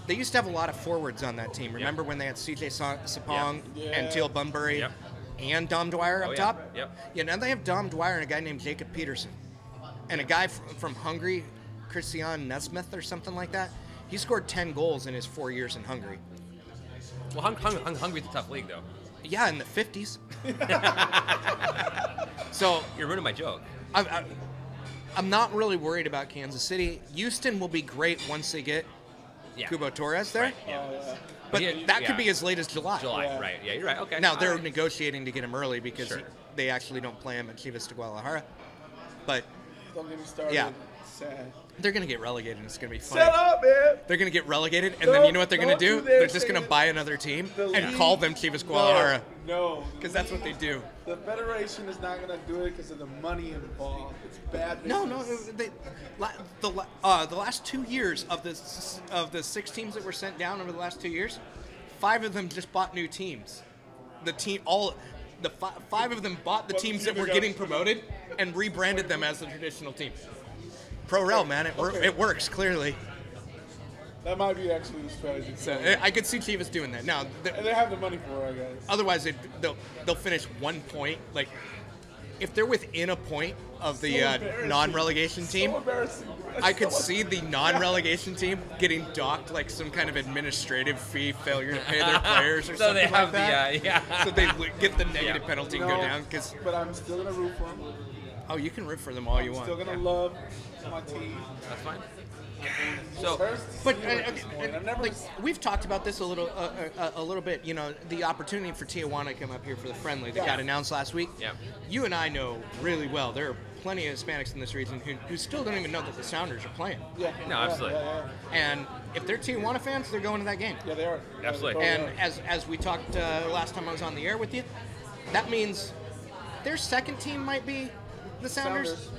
They used to have a lot of forwards on that team. Remember when they had C.J. Sapong and Teal Bunbury and Dom Dwyer up top? Yeah, now they have Dom Dwyer and a guy named Jacob Peterson. And a guy from Hungary, Christian Nesmith or something like that. He scored 10 goals in his 4 years in Hungary. Well, Hungary's a tough league, though. Yeah, in the 50s. So you're ruining my joke. I'm not really worried about Kansas City. Houston will be great once they get Cubo Torres there. Right, But that could be as late as July. Right. Yeah, you're right. Okay. Now, they're negotiating to get him early because they actually don't play him at Chivas de Guadalajara. But don't get me started. Yeah. Sad. They're going to get relegated, and it's going to be funny. Shut up, man. They're going to get relegated, and then you know what they're going to do? They're just going to buy another team and call them Chivas Guadalajara. No. Because that's what they do. The Federation is not going to do it because of the money involved. It's bad business. No. The last 2 years of the 6 teams that were sent down over the last 2 years, 5 of them just bought new teams. Five of them bought the teams that were getting promoted and rebranded them as the traditional team. Pro Rel, man, it works clearly. That might be actually the strategy. So I could see Chivas doing that. Now they have the money for it, I guess. Otherwise, they'll finish 1 point. Like if they're within a point of the non-relegation team, I could see the non-relegation team getting docked like some kind of administrative fee, failure to pay their players or so something they have like that. So they get the negative penalty and go down. But I'm still gonna root for them. Oh, you can root for them all you want. I'm still gonna love my team. That's fine. So, but like we've talked about this a little bit. You know, the opportunity for Tijuana to come up here for the friendly that got announced last week. Yeah. You and I know really well there are plenty of Hispanics in this region who still don't even know that the Sounders are playing. Yeah. No, absolutely. And if they're Tijuana fans, they're going to that game. Yeah, they are. Absolutely. And as we talked last time I was on the air with you, that means their second team might be the Sounders.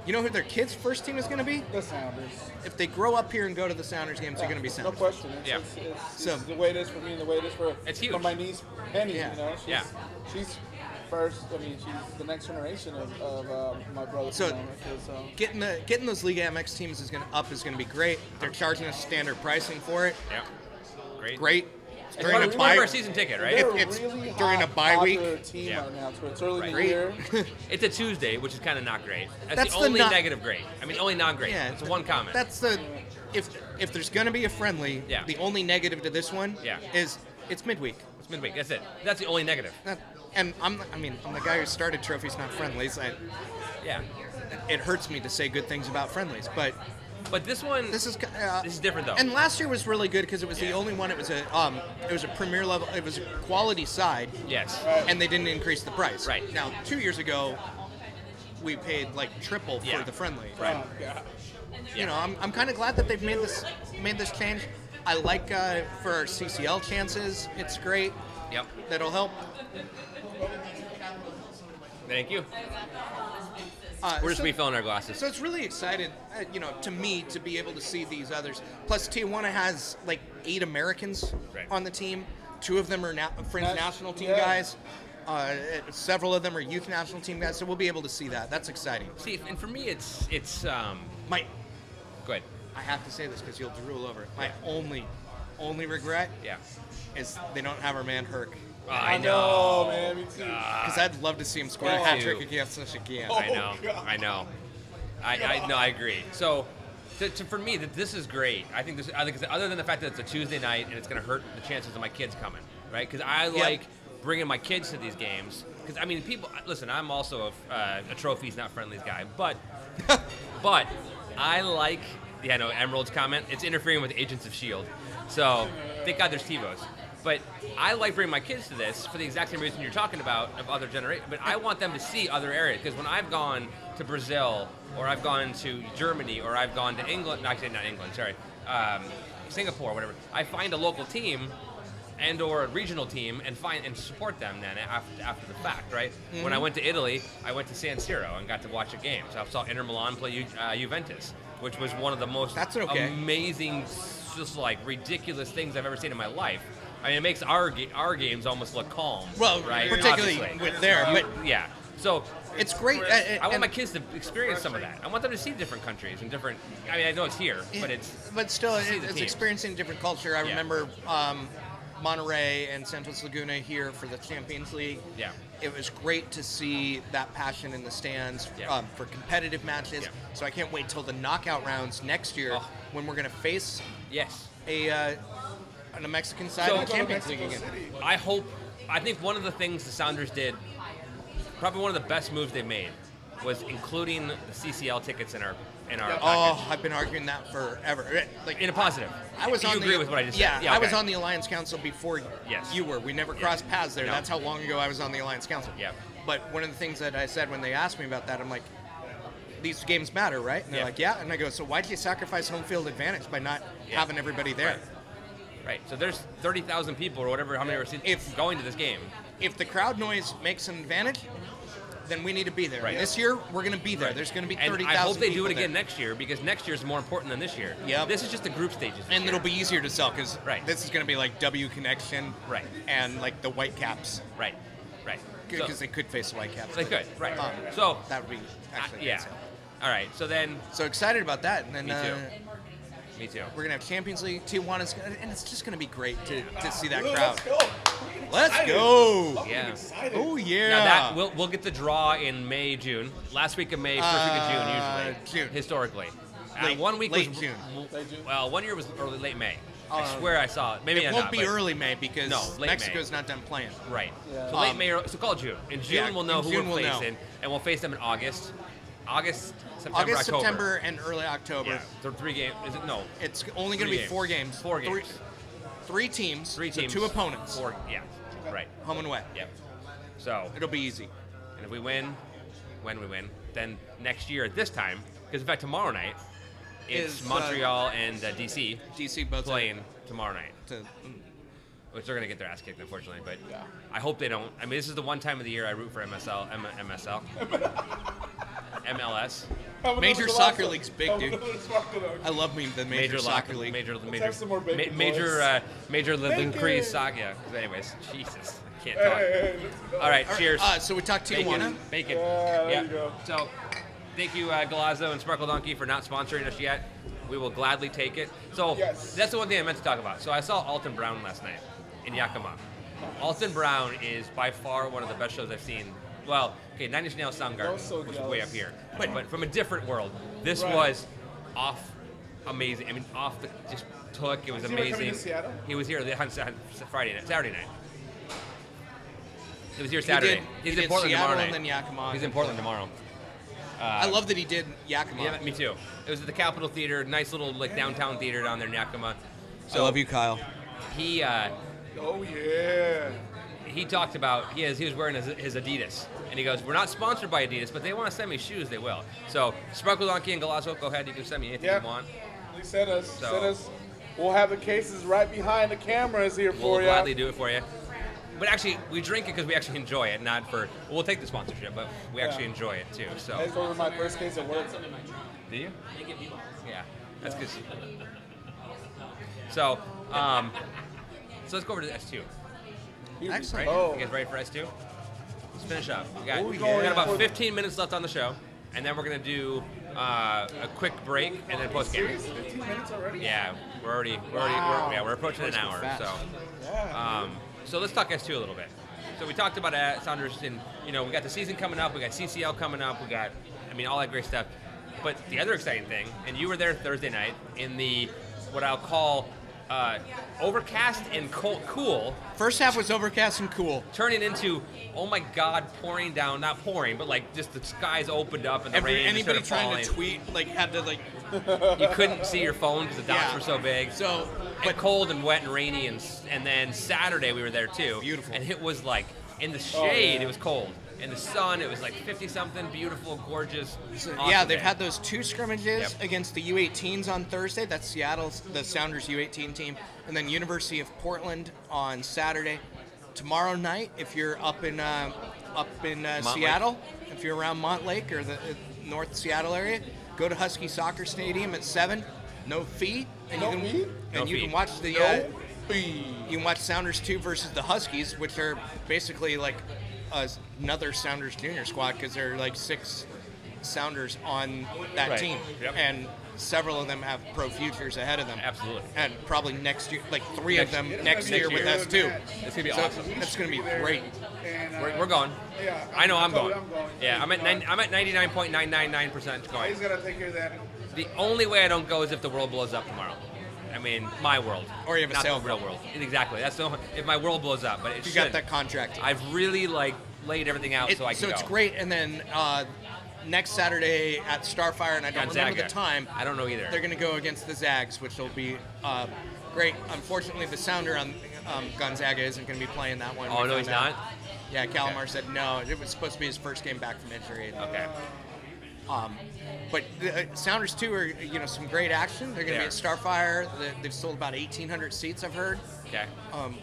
You know who their kids' first team is going to be? The Sounders. If they grow up here and go to the Sounders games, they're going to be Sounders. No question. It's the way it is for me and the way it is for my niece, Penny. Yeah. You know, she's first. I mean, she's the next generation of my brother. So getting those Liga MX teams is going to be great. They're charging us standard pricing for it. Yeah. Great. It's part of our season ticket, right? It's really during a bye week. Team right now, so it's early in the year. It's a Tuesday, which is kind of not great. That's the only negative grade. I mean, only non-great. Yeah, it's one comment. That's if there's going to be a friendly, the only negative to this one is it's midweek. It's midweek. That's it. That's the only negative. And I'm the guy who started Trophies Not Friendlies. It hurts me to say good things about friendlies, but this one, this is different though. And last year was really good because it was the only one. It was a premier level. It was a quality side. Yes. And they didn't increase the price. Right. Now 2 years ago, we paid like triple for the friendly. Right. You know, I'm kind of glad that they've made this change. I like for our CCL chances. It's great. Yep. That'll help. Thank you. We're just refilling our glasses. So it's really excited, to me, to be able to see these others. Plus, Tijuana has like 8 Americans on the team. 2 of them are French national team guys. Several of them are youth national team guys. So we'll be able to see that. That's exciting. See, and for me, it's my. Go ahead. I have to say this because you'll drool over it. My only regret is they don't have our man Herc. I know, man. Me too. Because I'd love to see him score a hat trick against us again. I know. I agree. So, for me, this is great. I think other than the fact that it's a Tuesday night and it's going to hurt the chances of my kids coming, right? Because I like bringing my kids to these games. Because I mean, people. Listen, I'm also a trophies not friendlies guy, but I like. Yeah, I know Emerald's comment. It's interfering with Agents of S.H.I.E.L.D. So, thank God there's TiVos. But I like bringing my kids to this for the exact same reason you're talking about of other generations. But I want them to see other areas. Because when I've gone to Brazil, or I've gone to Germany, or I've gone to England, actually not England, sorry, Singapore, whatever, I find a local team and/or a regional team and support them then after the fact, right? Mm-hmm. When I went to Italy, I went to San Siro and got to watch a game. So I saw Inter Milan play Juventus, which was one of the most amazing, just like ridiculous things I've ever seen in my life. I mean, it makes our games almost look calm. Well, right? particularly Obviously. with there, but yeah. So it's great. I want my kids to experience some of that. I want them to see different countries and different. I mean, I know it's here, but still, it's experiencing different culture. I remember Monterey and Santos Laguna here for the Champions League. Yeah, it was great to see that passion in the stands for competitive matches. Yeah. So I can't wait till the knockout rounds next year when we're going to face on the Mexican side of the Champions League again. I think one of the things the Sounders did, probably one of the best moves they made, was including the CCL tickets in our package. I've been arguing that forever. Like in a positive. You agree with what I just said? Yeah, I was on the Alliance Council before you were. We never crossed paths there. No. That's how long ago I was on the Alliance Council. Yeah. But one of the things that I said when they asked me about that, I'm like, these games matter, right? And they're like, yeah. And I go, so why'd you sacrifice home field advantage by not having everybody there? Right. So there's 30,000 people or whatever, how many are going to this game. If the crowd noise makes an advantage, then we need to be there. Right. This year, we're going to be there. Right. There's going to be 30,000 people. I hope they do it again next year, because next year is more important than this year. Yeah. This is just the group stages. And it'll be easier to sell, because this is going to be like W Connection and like the Whitecaps. Right. Because they could face the Whitecaps. They could, right. So that would be actually a good sale. All right, so excited about that. And then, Me too. We're going to have Champions League, Tijuana's, and it's just going to be great to see that crowd. Let's go. Yeah. Oh, yeah. Now we'll get the draw in May, June. Last week of May, first week of June, usually. June. Historically. 1 week was June. Well, 1 year was late May. I swear I saw it. Maybe it won't be early May because Mexico's May. Not done playing. Right. Yeah. So late May, so call it June. In June, we'll know who we're facing, and we'll face them in August. September, and early October. Yeah. So 3 games. Is it? No. It's only going to be 4 games. 4 games. Three teams. 3 teams. So 2 opponents. 4. Yeah. Right. Home and away. Yep. So it'll be easy. And if we win, then next year at this time, because in fact tomorrow night, it's Montreal and DC. DC both playing tomorrow night. Which they're going to get their ass kicked, unfortunately. But I hope they don't. I mean, this is the one time of the year I root for MLS. Major Soccer League's big, dude. I love me the Major Soccer League. Major Living Crease Soccer. Yeah. Anyways, Jesus, I can't talk. All right, cheers. So we talked Tijuana. Bacon. There you go. So, thank you, Galazzo and Sparkle Donkey, for not sponsoring us yet. We will gladly take it. So that's the one thing I meant to talk about. So I saw Alton Brown last night in Yakima. Alton Brown is by far one of the best shows I've seen. Well, okay, Nine Inch Nails Soundgarden, which is way up here, but from a different world. This was amazing. I mean, it was amazing. He was here on Saturday night. He was here Saturday. He's in Portland tomorrow night. And then Yakima. He's in Portland tomorrow. I love that he did Yakima. Yeah, me too. It was at the Capitol Theater, nice little downtown theater down there in Yakima. So I love you, Kyle. He. Oh yeah. He talked about he was wearing his Adidas, and he goes, "We're not sponsored by Adidas, but they want to send me shoes, they will." So Sparkle Donkey and Galazzo, go ahead, you can send me anything you want. Please send us. We'll have the cases right behind the cameras here for you. We'll gladly do it for you. But actually, we drink it because we actually enjoy it, not for. We'll take the sponsorship, but we actually enjoy it too. So. I just ordered my first case at work. Do you? Yeah, that's good. So, so let's go over to the S2. Excellent. Right? You guys ready for S2? Let's finish up. We got about 15 minutes left on the show, and then we're gonna do a quick break and then post game. 15 minutes already? Yeah, we're approaching an hour. So let's talk S2 a little bit. So we talked about Sounders, and we got the season coming up, we got CCL coming up, we got all that great stuff. But the other exciting thing, and you were there Thursday night in the what I'll call overcast and cool. First half was overcast and cool. Turning into, oh my God, pouring down. Not pouring, but just the skies opened up and the rain anybody started falling. trying to tweet had to You couldn't see your phone because the dots were so big. So, but cold and wet and rainy, and then Saturday we were there too. Beautiful. And it was in the shade, it was cold. In the sun, it was 50-something, beautiful, gorgeous. Awesome they've had those 2 scrimmages against the U18s on Thursday. That's the Sounders U18 team. And then University of Portland on Saturday. Tomorrow night, if you're up in Seattle, if you're around Montlake or the North Seattle area, go to Husky Soccer Stadium at 7. No fee. And you can watch you can watch Sounders 2 versus the Huskies, which are basically another Sounders junior squad because there are like 6 Sounders on that team, and several of them have pro futures ahead of them. Absolutely. And probably next year, like 3 of them next year with us too. It's gonna be awesome. That's gonna be great. We're going. Yeah, I know I'm going. I'm going. Yeah, I'm at 99.999% going. He's gonna take care of that. The only way I don't go is if the world blows up tomorrow. I mean, my world. Or you have a not sale. the real world. Exactly. That's the only, if my world blows up, but it You should. got that contract. I've really laid everything out so I can so go. it's great. And then next Saturday at Starfire, and I don't remember the time. I don't know either. They're going to go against the Zags, which will be great. Unfortunately, the Sounder on Gonzaga isn't going to be playing that one. Oh, no, he's not? Yeah, Calamar said no. It was supposed to be his first game back from injury. Okay. But the Sounders too are some great action. They're going to be at Starfire. They've sold about 1,800 seats, I've heard. Okay.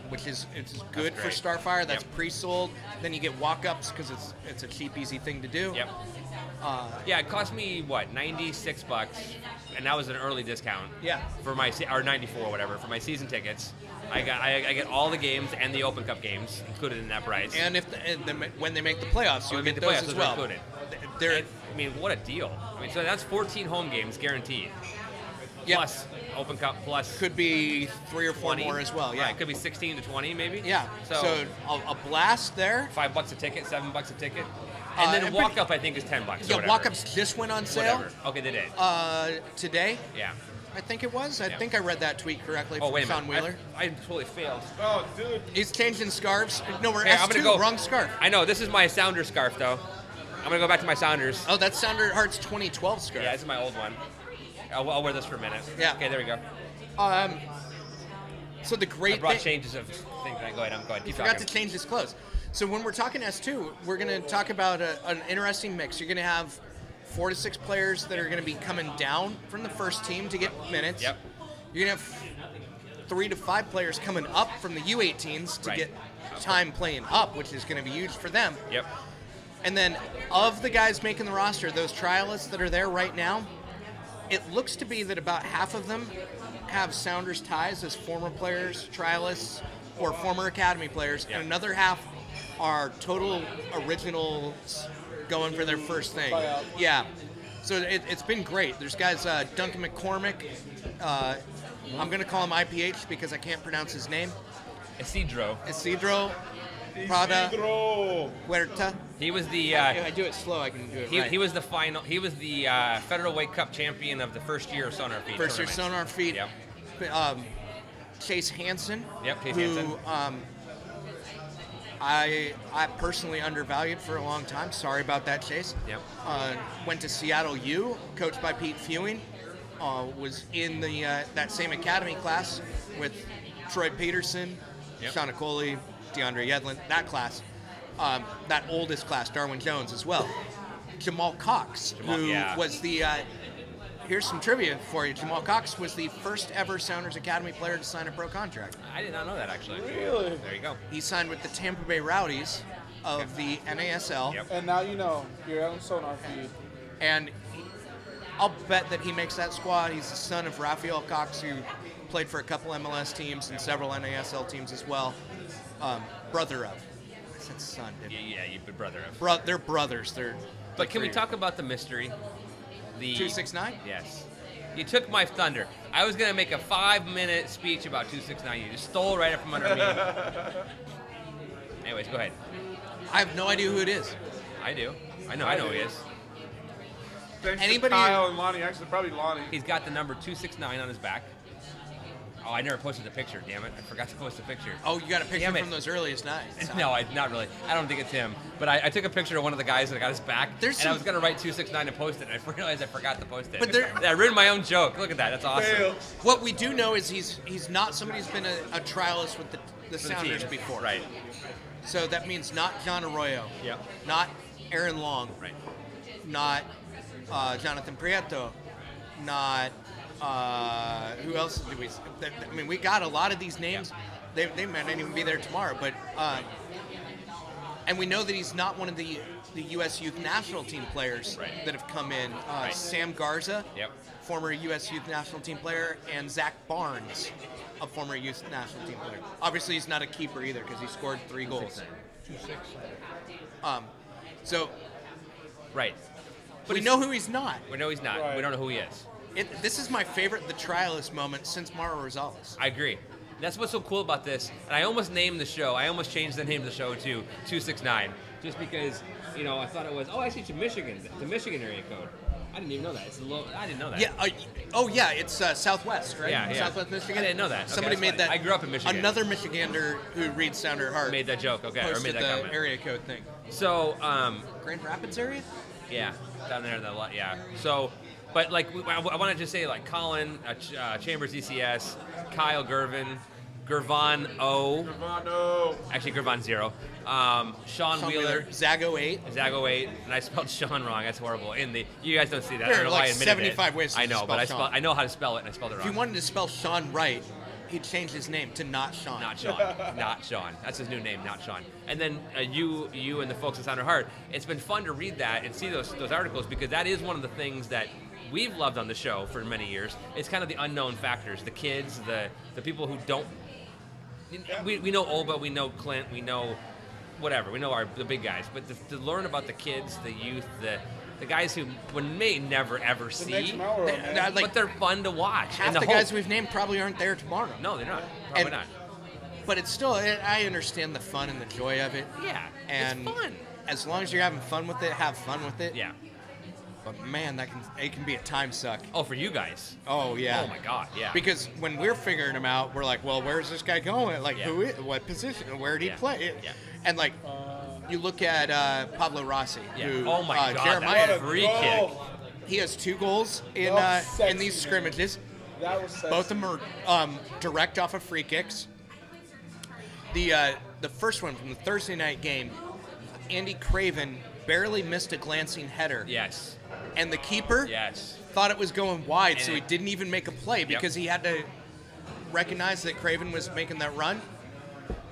Which is good for Starfire. That's pre-sold. Then you get walk-ups because it's a cheap, easy thing to do. Yep. It cost me what, $96, and that was an early discount. Yeah. For my or 94 or whatever for my season tickets. I get all the games and the Open Cup games included in that price. And when they make the playoffs, you'll get those as well. Included. I mean, what a deal! I mean, so that's 14 home games guaranteed. Yep. Plus Open Cup plus could be 3 or 4 more as well. Yeah, right, could be 16 to 20 maybe. Yeah. So a blast there. $5 a ticket, $7 a ticket, and then walk up I think is $10. Yeah, walk ups just went on sale. Whatever. Okay, they did. Today. Yeah. I think it was. I think I read that tweet correctly from wait a Sean minute. Wheeler. I totally failed. Oh, dude. He's changing scarves. No, we're Here, S2, I'm gonna go. Wrong scarf. I know. This is my Sounders scarf, though. I'm going to go back to my Sounders. Oh, that's Sounder Hearts 2012 scarf. Yeah, this is my old one. I'll wear this for a minute. Yeah. Okay, there we go. So the great I brought thing... changes of things. Go ahead. You forgot to change his clothes. So when we're talking S2, we're going to talk about an interesting mix. You're going to have 4 to 6 players that are going to be coming down from the first team to get minutes. Yep. You're going to have 3 to 5 players coming up from the U18s to get time playing up, which is going to be huge for them. Yep. And then of the guys making the roster, those trialists that are there right now, it looks to be that about half of them have Sounders ties as former players, trialists, or former academy players, and another half are total originals going for their first thing. Yeah. So it's been great. There's guys, Duncan McCormick. I'm going to call him IPH because I can't pronounce his name. Isidro Prada Huerta. He was the. If I do it slow, I can do it right. He was the final. He was the Federal Cup champion of the first year of SonarFeed. First year SonarFeed. Yep. Chase Hansen. Yep. Chase who, Hansen. I personally undervalued for a long time. Sorry about that, Chase. Yep. Went to Seattle U, coached by Pete Fewing. Was in the that same academy class with Troy Peterson, Shauna Coley, DeAndre Yedlin, that class. That oldest class, Darwin Jones as well. Jamal Cox, who was the, here's some trivia for you. Jamal Cox was the first ever Sounders Academy player to sign a pro contract. I did not know that, actually. Really? There you go. He signed with the Tampa Bay Rowdies of the NASL. Yep. And now you know, you're on SonarFeed. And I'll bet that he makes that squad. He's the son of Raphael Cox, who played for a couple MLS teams and several NASL teams as well. Brother of. I said son, didn't I? Yeah, you've been brother of. They're brothers. But can we talk about the mystery? The 269? Yes. You took my thunder. I was going to make a 5-minute speech about 269. You just stole right up from under me. Anyways, go ahead. I have no idea who it is. I do. I know who he is. Thanks Anybody? to Kyle and Lonnie. Actually, probably Lonnie. He's got the number 269 on his back. Oh, I never posted the picture, damn it. I forgot to post the picture. Oh, you got a picture from those earliest nights. No, not really. I don't think it's him. But I took a picture of one of the guys that got his back, I was going to write 269 and post it, and I realized I forgot to post it. But I ruined my own joke. Look at that. That's awesome. Fail. What we do know is he's not somebody who's been a trialist with the Sounders team. before. Right. So that means not John Arroyo. Yep. Not Aaron Long. Right. Not Jonathan Prieto. Not who else did we? I mean, we got a lot of these names. Yeah. They might not even be there tomorrow, but and we know that he's not one of the U.S. Youth National Team players that have come in. Sam Garza, former U.S. Youth National Team player, and Zach Barnes, a former U.S. National Team player. Obviously, he's not a keeper either because he scored 3 goals. So Right. But we know who he's not. We know he's not. Right. We don't know who he is. This is my favorite The Trialist moment since Mauro Rosales. I agree. That's what's so cool about this. And I almost named the show. I almost changed the name of the show to 269, just because I thought it was. Oh, actually, it's Michigan. The Michigan area code. I didn't even know that. I didn't know that. Yeah. It's Southwest, right? Yeah. Southwest Michigan. I didn't know that. Okay, Somebody made fine. that. I grew up in Michigan. Another Michigander who reads Sounder at Heart Made that joke. Okay, or made posted that the comment. area code thing. So, Grand Rapids area? yeah, down there, yeah. So, but like, I wanted to say like Colin, Chambers ECS, Kyle Gervin O. Gervano. Actually, Gervon 0. Sean Wheeler. Zago 8. Zago 8, and I spelled Sean wrong. That's horrible. You guys don't see that. I There don't are know like why I admitted 75 it. ways to I know, spell but Sean. I know how to spell it, and I spelled it wrong. If you wanted to spell Sean right, he'd change his name to Not Sean. Not Sean. Not Sean. That's his new name, Not Sean. And then you and the folks at Sounder Heart, it's been fun to read that and see those articles, because that is one of the things that we've loved on the show for many years. It's kind of the unknown factors, the kids, the people who don't. We know Olba, we know Clint, we know whatever, we know the big guys, but to learn about the kids, the youth, the guys who we may never ever see, but they're fun to watch. Half the guys we've named probably aren't there tomorrow. No, they're not. Probably not. But it's still, I understand the fun and the joy of it. Yeah, and it's fun. As long as you're having fun with it, have fun with it. Yeah. But man, it can be a time suck. Oh, for you guys. Oh yeah. Oh my God, yeah. Because when we're figuring them out, we're like, well, where's this guy going? Like, what position? Where did he play? Yeah. And like, you look at Pablo Rossi, who, oh my God, Jeremiah, that free kick. He has 2 goals in these scrimmages. That was sexy. Both of them are direct off of free kicks. The first one from the Thursday night game, Andy Craven barely missed a glancing header. Yes. And the keeper thought it was going wide, so he didn't even make a play because he had to recognize that Craven was making that run.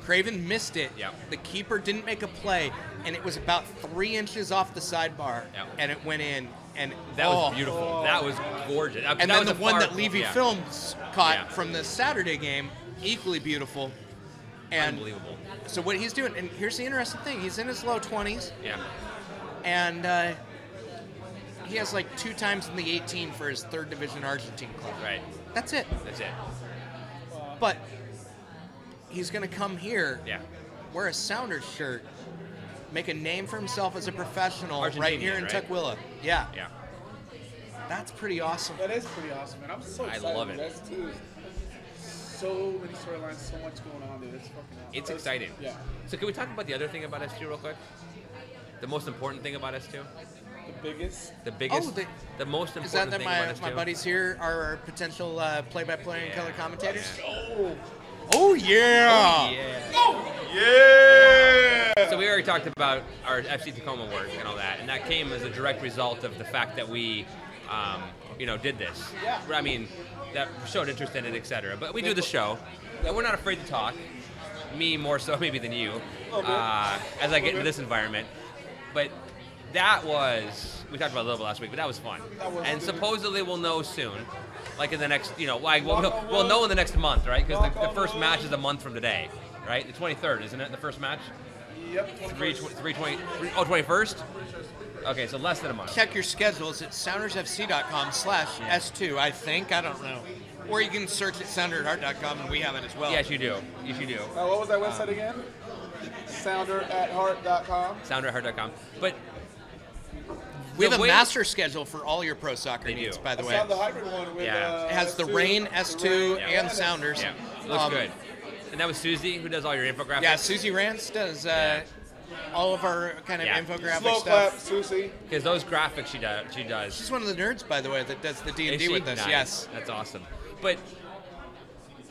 Craven missed it. Yep. The keeper didn't make a play, and it was about 3 inches off the sidebar, and it went in. And that was beautiful. That was gorgeous. And then the one that Levy Films caught from the Saturday game, equally beautiful. And unbelievable. So what he's doing, and here's the interesting thing: he's in his low 20s. Yeah. And he has like 2 times in the 18 for his 3rd division Argentine club. Right. That's it. That's it. But he's going to come here, wear a Sounders shirt, make a name for himself as a professional Argentinian, here in Tukwila. Yeah. Yeah. That's pretty awesome. That is pretty awesome, man. I'm so excited. I love it. That's too. So many storylines, so much going on, dude. It's fucking awesome. It's exciting. Yeah. So can we talk about the other thing about S2 real quick? The most important thing about S2? The biggest? The biggest, Oh, the most important Is that thing about S2? my buddies here are our potential play-by-play and color commentators? Oh. Oh, yeah! Yeah! So we already talked about our FC Tacoma work and all that, and that came as a direct result of the fact that we, did this. Yeah. I mean, that showed interest in it, etc. But we do the show, and we're not afraid to talk. Me more so maybe than you, as I get into this environment. But that was, we talked about it a little bit last week, but that was fun. And supposedly we'll know soon, like in the next, we'll know in the next month, right? Because the first match is a month from today, right? The 23rd, isn't it, the first match? Yep. 21st? Okay, so less than a month. Check your schedules at soundersfc.com/S2, I think. I don't know. Or you can search at sounderatheart.com, and we have it as well. Yes, you do. Yes, you do. What was that website again? Sounderatheart.com. Sounderatheart.com. But we have a master schedule for all your pro soccer needs, by the way. I saw the hybrid one with, it has the Rain, S2, and Sounders. Yeah, it looks good. And that was Susie, who does all your infographics? Yeah, Susie Rance does all of our kind of infographic Slow stuff. clap, Susie. Because those graphics she does. She's one of the nerds, by the way, that does the D&D with us. Nice. Yes. That's awesome. But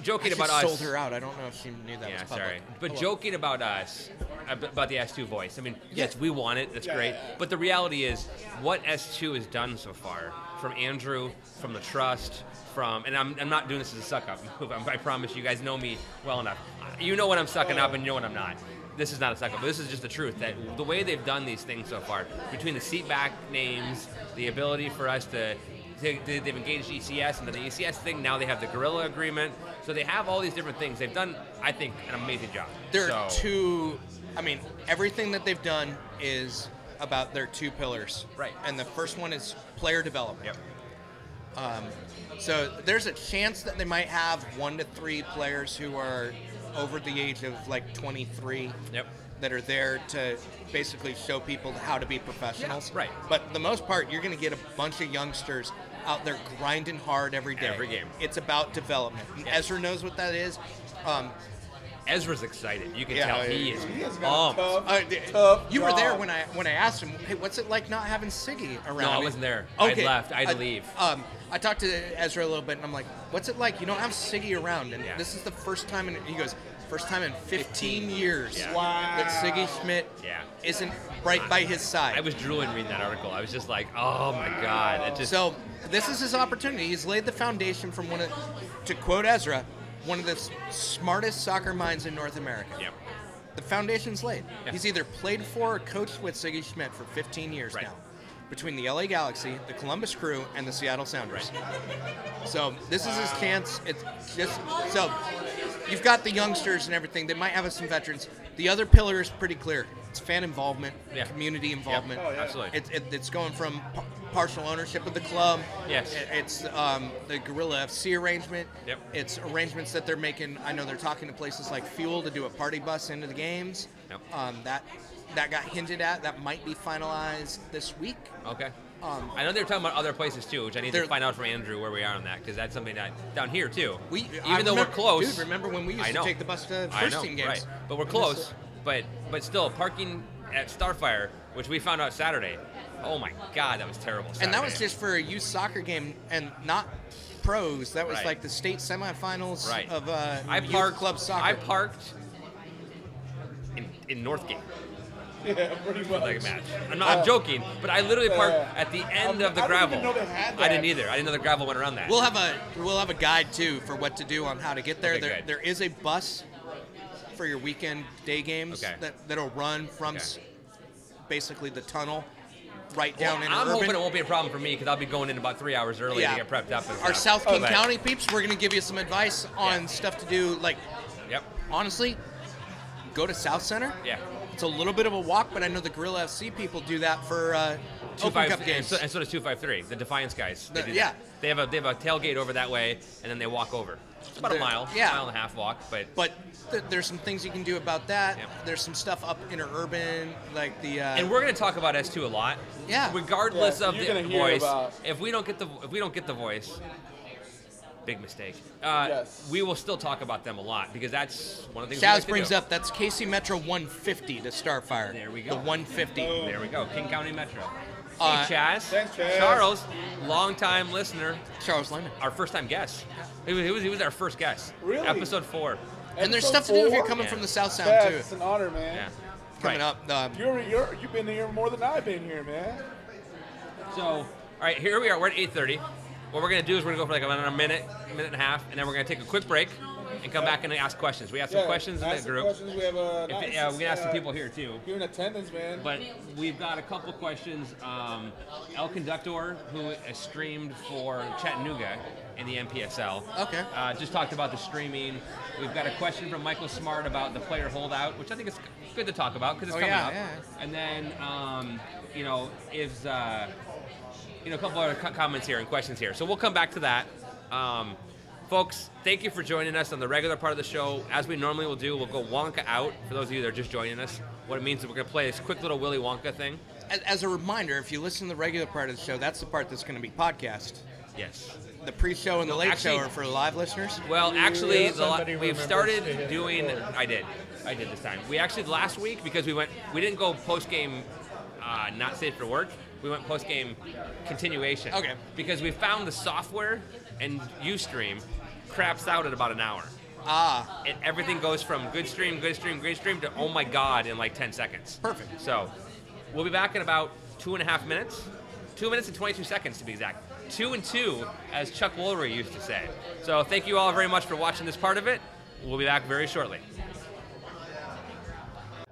joking I about us. sold her out. I don't know if she knew that was public. Sorry. But joking about us, about the S2 voice. I mean, yes, we want it. That's great. But the reality is, what S2 has done so far, from Andrew, from the Trust, and I'm not doing this as a suck up move. I promise you guys know me well enough. You know when I'm sucking up and you know when I'm not. This is not a suck up, but this is just the truth. That the way they've done these things so far, between the seat back names, the ability for us they've engaged ECS, and the ECS thing, now they have the Gorilla agreement. So they have all these different things. They've done, I think, an amazing job. There are 2 I mean, everything that they've done is about their two pillars. Right. And the first one is player development. Yep. So there's a chance that they might have 1 to 3 players who are over the age of like 23. Yep. That are there to basically show people how to be professionals. Yeah, right. But the most part, you're going to get a bunch of youngsters out there grinding hard every day. Every game. It's about development. And Ezra knows what that is. Ezra's excited. You can Yeah, tell yeah, he is Tough, pumped. tough You were job. there when I asked him, hey, what's it like not having Siggy around? No, I wasn't there. Okay. I'd left. I had to leave. I talked to Ezra a little bit, and I'm like, what's it like? You don't have Siggy around, and Yeah. this is the first time, he goes, first time in 15 years Yeah. Wow. that Siggy Schmidt Yeah. isn't right by his side. I was drooling reading that article. I was just like, oh my God. It just, So this is his opportunity. He's laid the foundation from to quote Ezra, one of the smartest soccer minds in North America. Yep. The foundation's laid. Yeah. He's either played for or coached with Siggy Schmidt for 15 years Right. now, between the LA Galaxy, the Columbus Crew, and the Seattle Sounders. So this is his chance. It's just so you've got the youngsters and everything. They might have some veterans. The other pillar is pretty clear. It's fan involvement, Yeah. community involvement. Oh, yeah. absolutely. It's going from partial ownership of the club. Yes. It's the Guerrilla FC arrangement. Yep. It's arrangements that they're making. I know they're talking to places like Fuel to do a party bus into the games. Yep. That got hinted at. That might be finalized this week. Okay. I know they're talking about other places too, which I need to They're- find out from Andrew where we are on that, because that's something that down here too. I Even though we're remember- close. Dude, remember when we used I to know. take the bus to I first know, team games? right? But we're close. But still, parking at Starfire, which we found out Saturday. Oh my God, that was terrible. And that was Saturday. just for a youth soccer game and not pros. That was Right. like the state semifinals right. of I youth parked club soccer. I parked in Northgate. Yeah, pretty much. Like a match. I'm joking, but I literally parked at the end of the I gravel. didn't even know they had I that. didn't either. I didn't know the gravel went around that. We'll have a guide too for what to do on how to get there. Okay, there, good. there is a bus for your weekend day games Okay. that'll run from Okay. Basically the tunnel right Well, down in I'm urban. hoping it won't be a problem for me, because I'll be going in about 3 hours early Yeah. to get prepped up. And Our stuff. South King But- County peeps, we're gonna give you some advice on stuff to do. Like Yep. honestly, go to South Center. Yeah. It's a little bit of a walk, but I know the Guerrilla FC people do that for Open Cup games. And so does 253, the Defiance guys. They do yeah. that. They have a tailgate over that way, and then they walk over. It's about a mile, Yeah. mile and a half walk, but But there's some things you can do about that. Yeah. There's some stuff up interurban, like the. and we're going to talk about S2 a lot. Yeah. Regardless Yeah, of you're the gonna hear voice, about- if we don't get the voice, big mistake. Yes. We will still talk about them a lot, because that's one of the things. Chaz we like to brings do. up that's KC Metro 150 to Starfire. There we go. The 150. There we go. King County Metro. Uh, Hey, Chaz. Thanks, Chaz. Charles, longtime listener, Charles Lyman. our first time guest. He was our first guest. Really? Episode 4. And there's Episode stuff to do if you're 4? coming Yeah. from the South Sound Yes, too. it's an honor, man. Yeah. Coming Right. up. You've been here more than I've been here, man. So, all right, here we are. We're at 8:30. What we're going to do is we're going to go for like a minute and a half, and then we're going to take a quick break and come back and ask questions. We have some questions in ask the some group. Questions. We have We can ask some people here too. Here in attendance, man. But we've got a couple questions. El Conductor, who streamed for Chattanooga in the MPSL. Okay. Just talked about the streaming. We've got a question from Michael Smart about the player holdout, which I think is good to talk about because it's coming up. Yeah. And then, a couple other comments here and questions here. So we'll come back to that. Folks, thank you for joining us on the regular part of the show. As we normally will do, we'll go Wonka out. For those of you that are just joining us, what it means is we're going to play this quick little Willy Wonka thing. As a reminder, if you listen to the regular part of the show, that's the part that's going to be podcast. Yes. The pre-show and the late actually- show are for live listeners. Well, actually, Somebody we've remembers started to hit doing. record. I did this time. We actually last week, because we didn't go post game, not safe for work. We went post game continuation. Okay. Because we found the software and Ustream craps out at about an hour. Everything goes from good stream to oh my god in like 10 seconds. Perfect. So we'll be back in about 2.5 minutes. 2 minutes and 22 seconds to be exact. 2 and 2, as Chuck Woolery used to say. So thank you all very much for watching this part of it. We'll be back very shortly.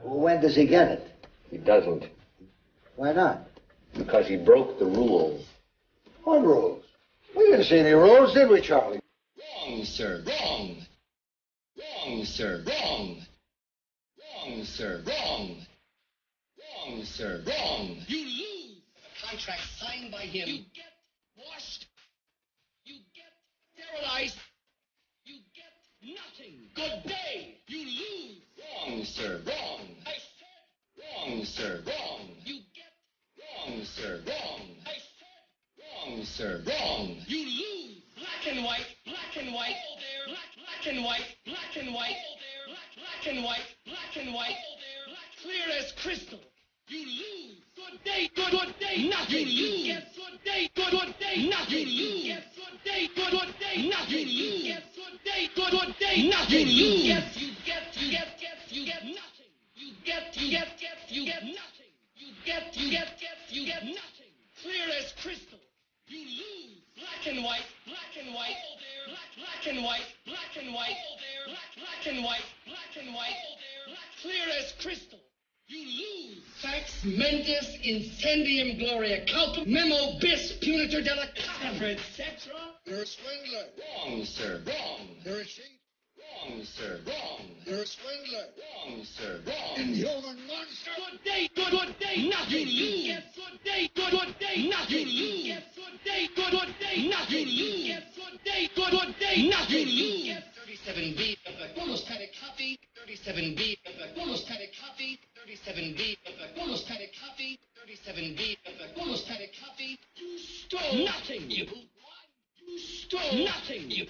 When does he get it? He doesn't, Why not? because he broke the rules. What rules? We didn't see any rules, did we, Charlie? Wrong, sir. Wrong. Wrong, sir. Wrong. Wrong, sir. Wrong. Wrong, sir. Wrong. You lose. A contract signed by him. You get washed. You get sterilized. You get nothing. Good day. You lose. Wrong, sir. Wrong. I said Wrong, sir. Wrong. you get Wrong, sir. Wrong. I said Wrong, sir. Wrong. you lose. Black and white. Black and white. All there. Black and white. Black and white. All there. Black and white. Black and white. All there. Clear as crystal. You lose. Good day. Good day. Nothing. You lose. Get good day. Good day. Nothing. You lose. Get good day. Good day. Nothing. You lose. Get good day. Good day. Nothing. You lose. You get nothing. You get nothing. You get nothing. Clear as crystal. You lose. Black and white. Black and white. All there. Black and white. Black and white. All there. Black and white. Black and white. All there. Clear as crystal. You lose. Fax mentis incendium gloria culpum memo bis punitor della catra, etc. You're a swindler. Wrong, sir. Wrong. You're a cheat. Wrong, sir. Wrong. You're a swindler. Wrong, sir. Wrong. Inhuman monster. Good day. Good day. Nothing. You lose. Get good day. Good day. Nothing. You lose. Get good day. Good day. Nothing. You lose. Get good day. Good day. Nothing. You lose. Get 37B of a colostatic copy. 37B of a colostatic copy. 37B of a colostatic copy. 37B of a colostatic copy. You stole nothing. You stole nothing. You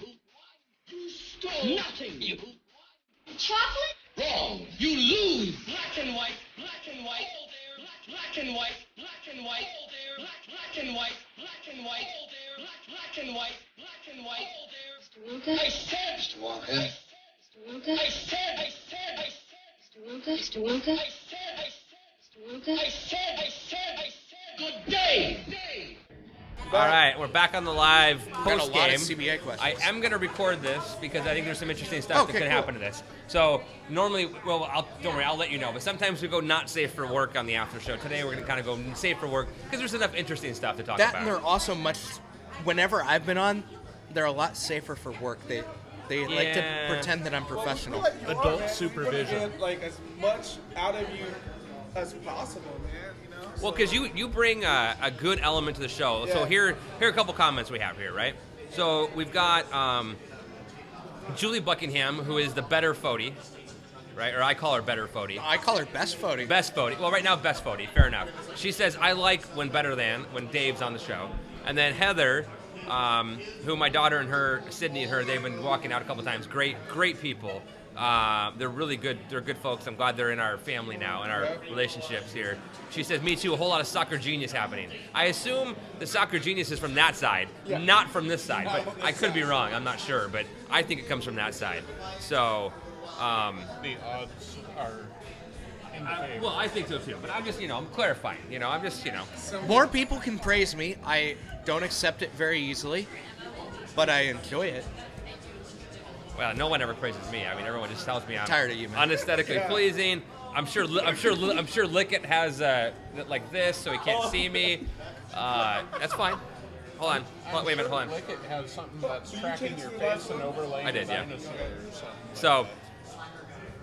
stole nothing. You Chocolate? Wrong. You lose. Black and white. Black and white. All there. Black and white. Black and white. All there. Black and white. Black and white. All there. Black and white. Black and white. All there. Mr. Wonka? I said. Mr. Wonka. Mr. Wonka? I said. Mr. Wonka? Mr. Wonka? I said. Mr. Wonka? I said. Good day. All right, we're back on the live Got a post lot of game. CBA questions. I am going to record this because I think there's some interesting stuff that Okay, could cool. happen to this. So normally, don't worry, I'll let you know. But sometimes we go not safe for work on the after show. Today we're going to kind of go safe for work because there's enough interesting stuff to talk That about. and they're also much. Whenever I've been on, they're a lot safer for work. They like to Yeah. pretend that I'm I feel professional. like you Adult are, man. supervision. You wanna get, like as much out of you as possible, man. You know. Well, because you bring a good element to the show. So Yeah. here are a couple comments we have here, right? So we've got Julie Buckingham, who is the better Fody, right? Or I call her better Fody. I call her best Fody. Best Fody. Well, right now, best Fody. Fair enough. She says, I like when Dave's on the show. And then Heather, who my daughter and her, Sydney and her, they've been walking out a couple times. Great people. They're really good. They're good folks. I'm glad they're in our family now, in our relationships here. She says, me too, a whole lot of soccer genius happening. I assume the soccer genius is from that side, not from this side. But I could be wrong. I'm not sure. But I think it comes from that side. So, The odds are in favor. well, I think so too. But I'm just, I'm clarifying. I'm just, More people can praise me. I don't accept it very easily, but I enjoy it. Well, no one ever praises me. I mean, everyone just tells me I'm Tired of you, man. unaesthetically pleasing. I'm sure Lickett has like this, so he can't see me. That's fine. Hold on. Wait a minute. Hold on. Like it has something that's tracking your face and overlaying I did, yeah. dinosaurs. So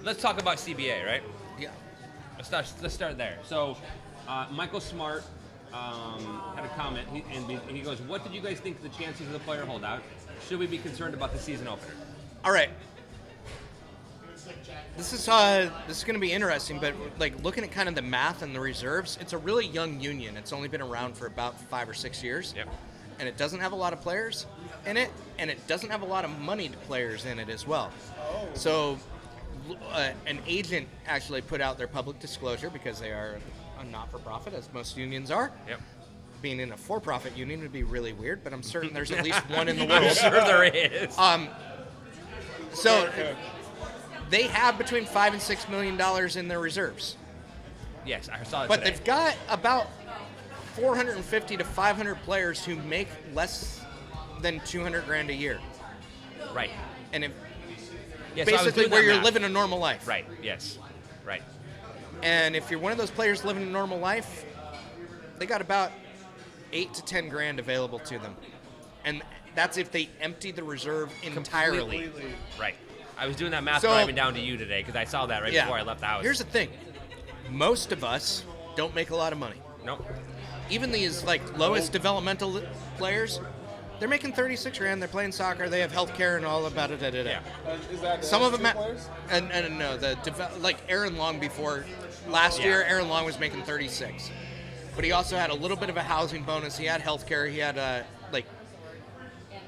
let's talk about CBA, right? Yeah. Let's start there. So Michael Smart had a comment, and he goes, "What did you guys think of the chances of the player holdout? Should we be concerned about the season opener?" All right. This is going to be interesting, but like looking at kind of the math and the reserves, it's a really young union. It's only been around for about 5 or 6 years. Yep. And it doesn't have a lot of players in it, and it doesn't have a lot of moneyed players in it as well. So an agent actually put out their public disclosure, because they are a not-for-profit, as most unions are. Yep. Being in a for-profit union would be really weird, but I'm certain there's at least one in the world. I'm sure there is. So they have between $5 and $6 million in their reserves, Yes, I saw it but today. they've got about 450 to 500 players who make less than $200,000 a year, Right. and if Yes, I was basically doing where that you're math. living a normal life. Right. Yes. Right. And if you're one of those players living a normal life, they got about $8 to $10,000 available to them, and that's if they empty the reserve entirely. Right. I was doing that math So- driving down to you today because I saw that right before I left the house. Here's the thing. Most of us don't make a lot of money. Nope. Even these like lowest developmental players, they're making 36 grand. They're playing soccer. They have health care and all about it. Yeah. Is that Some of them, players? and no, like Aaron Long before last year, Aaron Long was making 36, but he also had a little bit of a housing bonus. He had health care. He had like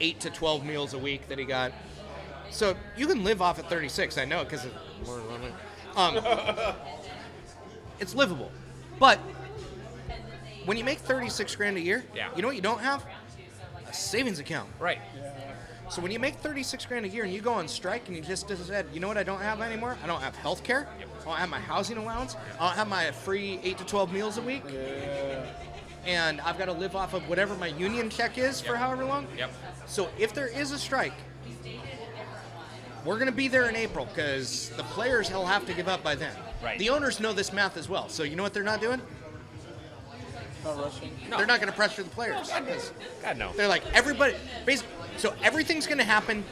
8 to 12 meals a week that he got. So you can live off at 36. I know because it's livable, but when you make 36 grand a year, you know what you don't have? A savings account. Right. So when you make 36 grand a year and you go on strike and you just said, you know what I don't have anymore? I don't have health care. I don't have my housing allowance. I don't have my free 8 to 12 meals a week. And I've got to live off of whatever my union check is for however long. Yep. So if there is a strike, we're going to be there in April because the players will have to give up by then. Right. The owners know this math as well. So you know what they're not doing? Not rushing. No. They're not going to pressure the players. God, no. They're like, everybody, basically, so everything's going to happen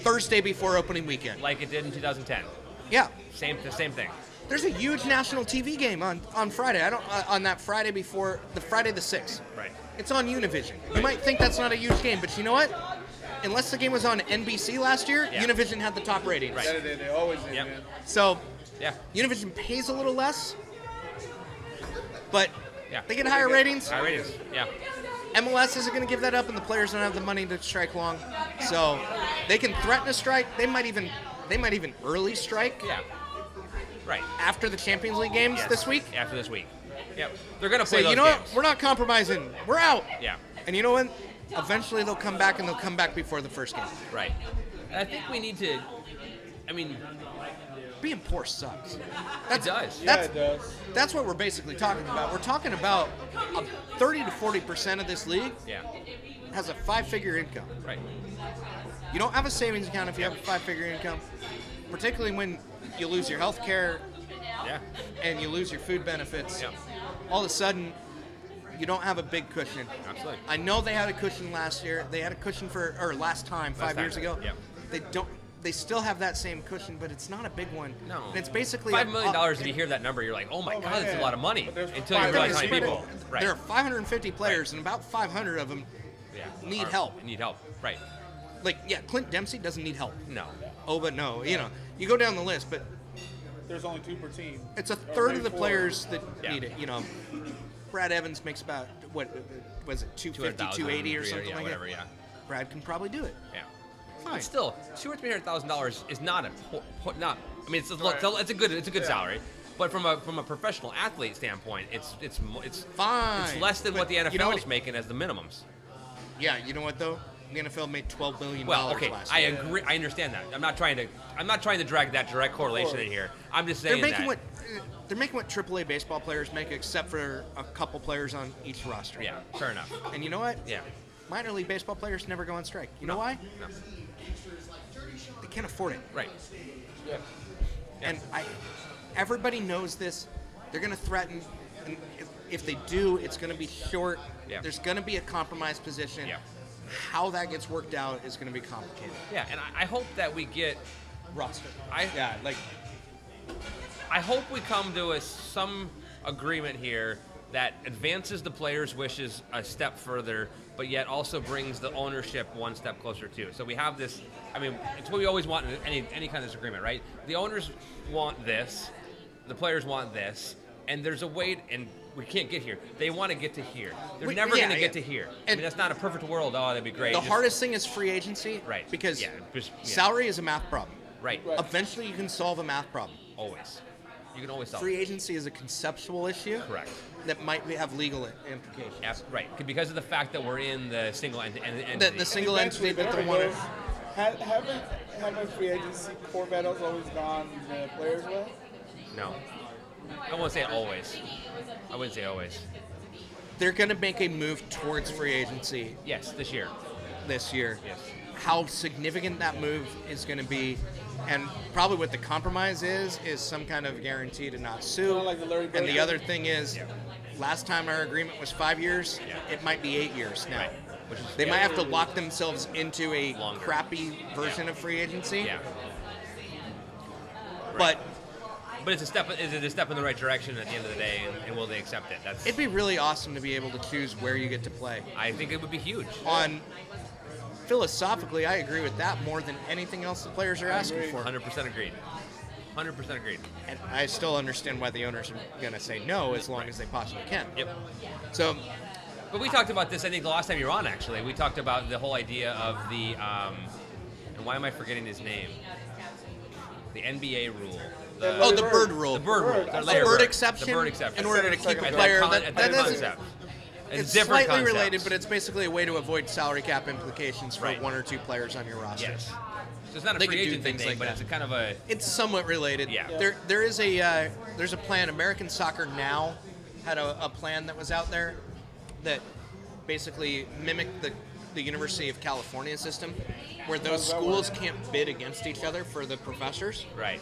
Thursday before opening weekend. Like it did in 2010. Yeah. The same thing. There's a huge national TV game on Friday. On that Friday before, Friday the 6th. Right. It's on Univision. You might think that's not a huge game, but you know what? Unless the game was on NBC last year, Univision had the top ratings. Right. They always do, man. So, Yeah. Univision pays a little less, but Yeah. they get higher ratings. High ratings. Yeah. MLS isn't going to give that up, and the players don't have the money to strike long. So they can threaten a strike. They might even early strike. Yeah. Right. After the Champions League games Yes. this week. After this week. Yep. They're gonna Say, play those you know games. what? We're not compromising. We're out. Yeah. And you know what? Eventually they'll come back, and they'll come back before the first game. Right. And I think we need to. I mean, Being poor sucks. it does. Yeah, it does. That's what we're basically talking about. We're talking about 30 to 40% of this league Yeah. has a 5-figure income. Right. You don't have a savings account if you have a 5-figure income, particularly when you lose your health care Yeah. and you lose your food benefits. Yeah. All of a sudden, you don't have a big cushion. Absolutely. I know they had a cushion last year. They had a cushion last time, 5 years ago. Yeah. They still have that same cushion, but it's not a big one. No. And it's basically $5 million. If you hear that number, you're like, oh my God, that's a lot of money. But there's Until you realize how many 550 people. Right. There are 550 players, and about 500 of them Yeah. need help. Need help. Right. Like, yeah, Clint Dempsey doesn't need help. No. Oh, but no, you know, you go down the list, but There's only 2 per team. it's a Or third maybe of the 4. players that Yeah. need it. You know, Brad Evans makes about, what was it, 250, 280 or something yeah, like whatever, that? yeah. Brad can probably do it. Yeah. Fine. But still, $200,000 or $300,000 is not not. I mean, it's a good salary, but from a professional athlete standpoint, it's Fine. It's less than But what the NFL you know what? is making as the minimums. Yeah, you know what though? The NFL made $12 billion Well, okay, last I year. agree. I understand that. I'm not trying to drag that direct correlation in here. I'm just saying They're making that. they're making what AAA baseball players make, except for a couple players on each roster. Yeah, fair enough. And you know what? Yeah. Minor league baseball players never go on strike. You know why? No. They can't afford it. Right. And everybody knows this. They're going to threaten. And if they do, it's going to be short. Yeah. There's going to be a compromised position. Yeah. How that gets worked out is going to be complicated. Yeah, and I hope that we get. Roster. I hope we come to some agreement here that advances the players' wishes a step further, but yet also brings the ownership one step closer too. So we have this. I mean, it's what we always want in any kind of disagreement, right? The owners want this, the players want this, and there's a way, and we can't get here. They want to get to here. They're never going to get to here. I And mean, that's not a perfect world. Oh, that'd be great. The Just- hardest thing is free agency. Right. Because Yeah. salary is a math problem. Right. Eventually, you can solve a math problem. Always. You can always solve Free it. agency is a conceptual issue. Correct. That might have legal implications. Right, because of the fact that we're in the single entity. The single entity that they Eventually, want but haven't free agency core battles always gone the players' way? No. I won't say always. I wouldn't say always. They're going to make a move towards free agency Yes, this year. this year. Yes. How significant that move is going to be, and probably what the compromise is some kind of guarantee to not sue. Kinda like the Larry Bird And the thing. other thing is, last time our agreement was 5 years, it might be 8 years now. Right. Which is, They might have to lock themselves into a Longer. crappy version of free agency. Yeah. But it's a step. Is it a step in the right direction at the end of the day? And will they accept it? It'd be really awesome to be able to choose where you get to play. I think it would be huge. Philosophically, I agree with that more than anything else the players are asking for. 100% agreed. 100% agreed. And I still understand why the owners are going to say no as long as they possibly can. Yep. So, but we talked about this, I think, the last time you were on, actually. We talked about the whole idea of the, and why am I forgetting his name? The NBA rule. The bird rule. The bird rule. The bird exception. The bird exception. In order to keep a player. That is it's slightly related, but it's basically a way to avoid salary cap implications for one or two players on your roster. Yes. So it's not a free agent thing, like but it's a kind of a... It's somewhat related. Yeah. There's a plan. American Soccer Now had a plan that was out there that basically mimicked the University of California system, where those schools can't bid against each other for the professors. Right.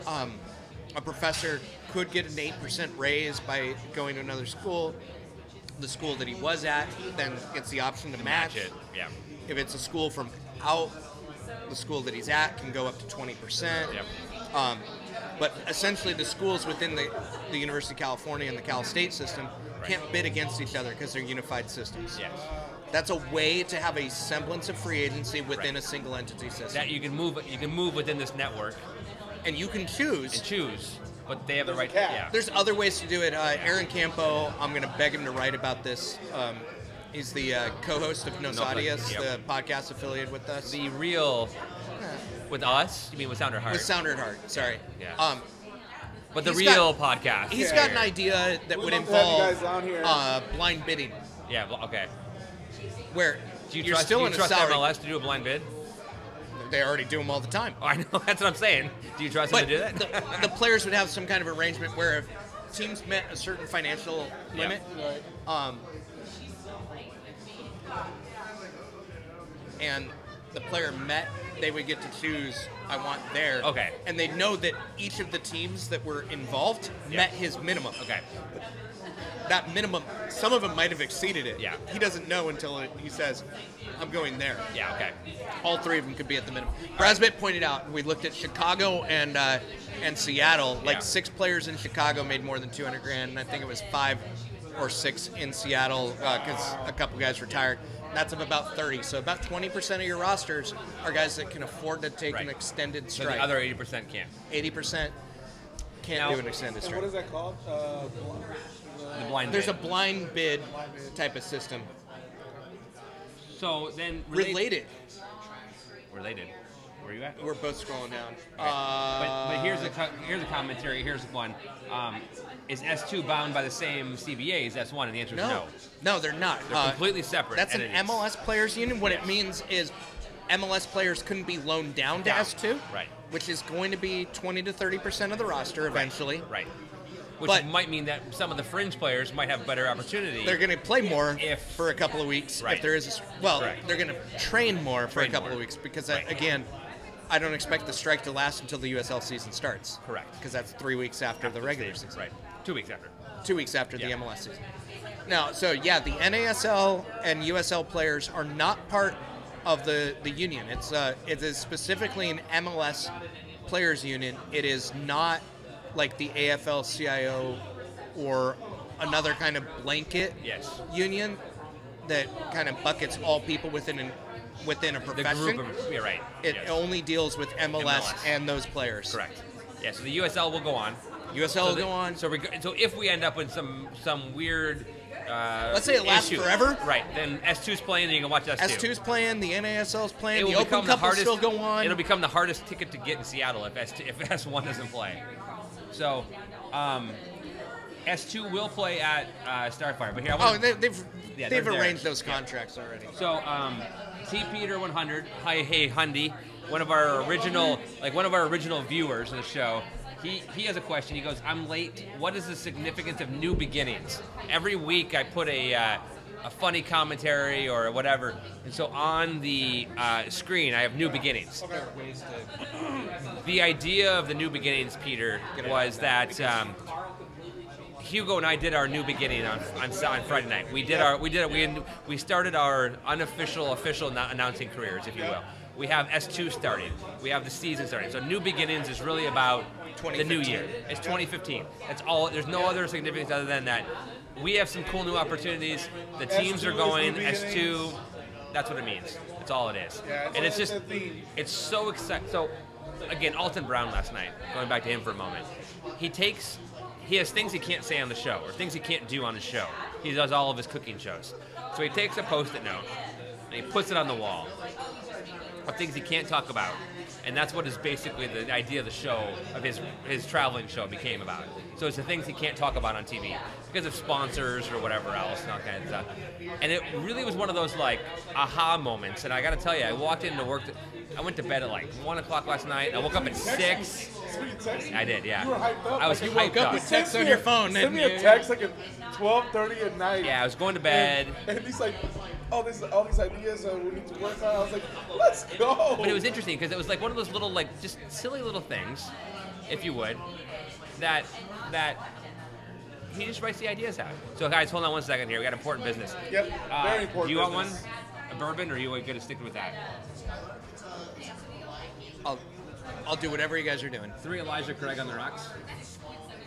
A professor could get an 8% raise by going to another school. The school that he was at then gets the option to match it. Yeah. If it's a school from out, the school that he's at can go up to 20%. Yep. But essentially, the schools within the University of California and the Cal State system can't bid against each other because they're unified systems. Yes. That's a way to have a semblance of free agency within a single entity system. That you can move within this network, and you can choose. But they have the right. Yeah. There's other ways to do it. Aaron Campo, I'm going to beg him to write about this. He's the co-host of Nos Adios, the podcast affiliated with us. The real. With us? You mean with Sound or Heart? With Sound or Heart, sorry. Yeah. But the real podcast. He's got an idea that would involve blind bidding. Yeah. Well, okay. Where do you you're trust, still do you in trust a salary. MLS to do a blind bid? They already do them all the time. Oh, I know. That's what I'm saying. Do you trust them to do that? the players would have some kind of arrangement where if teams met a certain financial limit, and the player met, they would get to choose, I want there. Okay. And they'd know that each of the teams that were involved met his minimum. Okay. That minimum, some of them might have exceeded it. Yeah. He doesn't know until he says, I'm going there. Yeah, okay. All three of them could be at the minimum. Brasbit pointed out, we looked at Chicago and Seattle. Like 6 players in Chicago made more than $200,000, and I think it was 5 or 6 in Seattle because a couple guys retired. That's of about 30. So about 20% of your rosters are guys that can afford to take an extended strike. So the other 80% can't. 80% can't do an extended strike. What is that called? The blind There's bid. a blind bid type of system. So then related. Where are you at? We're both scrolling down. But here's a commentary. Here's one. Is S2 bound by the same CBA as S1? And the answer is no. No, they're not. They're completely separate. That's entities. an MLS players union. What it means is MLS players couldn't be loaned down to S2, right? Which is going to be 20 to 30% of the roster eventually. Right. Which might mean that some of the fringe players might have better opportunity. They're going to play more for a couple of weeks. Right. If there is they're going to train more for a couple of weeks because, again, I don't expect the strike to last until the USL season starts. Correct. Because that's 3 weeks after the regular season. Right. 2 weeks after. 2 weeks after the MLS season. Now, so the NASL and USL players are not part of the union. It is specifically an MLS players union. It is not like the AFL-CIO or another kind of blanket union that kind of buckets all people within a profession. The group of, right. It only deals with MLS and those players. Correct. Yeah, so the USL will go on. USL will go on. So if we end up with some weird let's say it lasts forever. Right. Then S2's playing and you can watch S2. S2's playing, the NASL's playing, the Open Cup will still go on. It'll become the hardest ticket to get in Seattle if S1 doesn't play. So S2 will play at Starfire. But here they've arranged those contracts already. So T Peter 100, hey Hundy, one of our original viewers of the show. He has a question. He goes, I'm late. What is the significance of new beginnings? Every week I put a funny commentary or whatever, and so on the screen I have new beginnings. The idea of the new beginnings, Peter, was that Hugo and I did our new beginning on Friday night. We started our official announcing careers, if you will. We have S2 starting. We have the season starting. So New Beginnings is really about the new year. It's 2015. That's all. There's no other significance other than that. We have some cool new opportunities. The teams are going S2. That's what it means. That's all it is. Yeah, and it's just, it's so exciting. So, again, Alton Brown last night, going back to him for a moment, he has things he can't say on the show or things he can't do on his show. He does all of his cooking shows. So he takes a Post-it note and he puts it on the wall of things he can't talk about. And that's what is basically the idea of the show, of his traveling show became about. So it's the things he can't talk about on TV because of sponsors or whatever else and all kind of stuff. And it really was one of those like aha moments. And I got to tell you, I walked into work. I went to bed at like 1 o'clock last night. I woke up at 6. I did, yeah. You were hyped up. I was You hyped woke up up. with text on your phone. Send me a text like at 12:30 at night. Yeah, I was going to bed. And he's like, all these ideas we need to work on. I was like, let's go. But it was interesting because it was like one of those little, like, just silly little things, if you would, that he just writes the ideas out. So, guys, hold on 1 second here. We got important business. Yep, very important. Do you want one? business. A bourbon, or are you going to stick with that? I'll do whatever you guys are doing. 3 Elijah Craig on the rocks,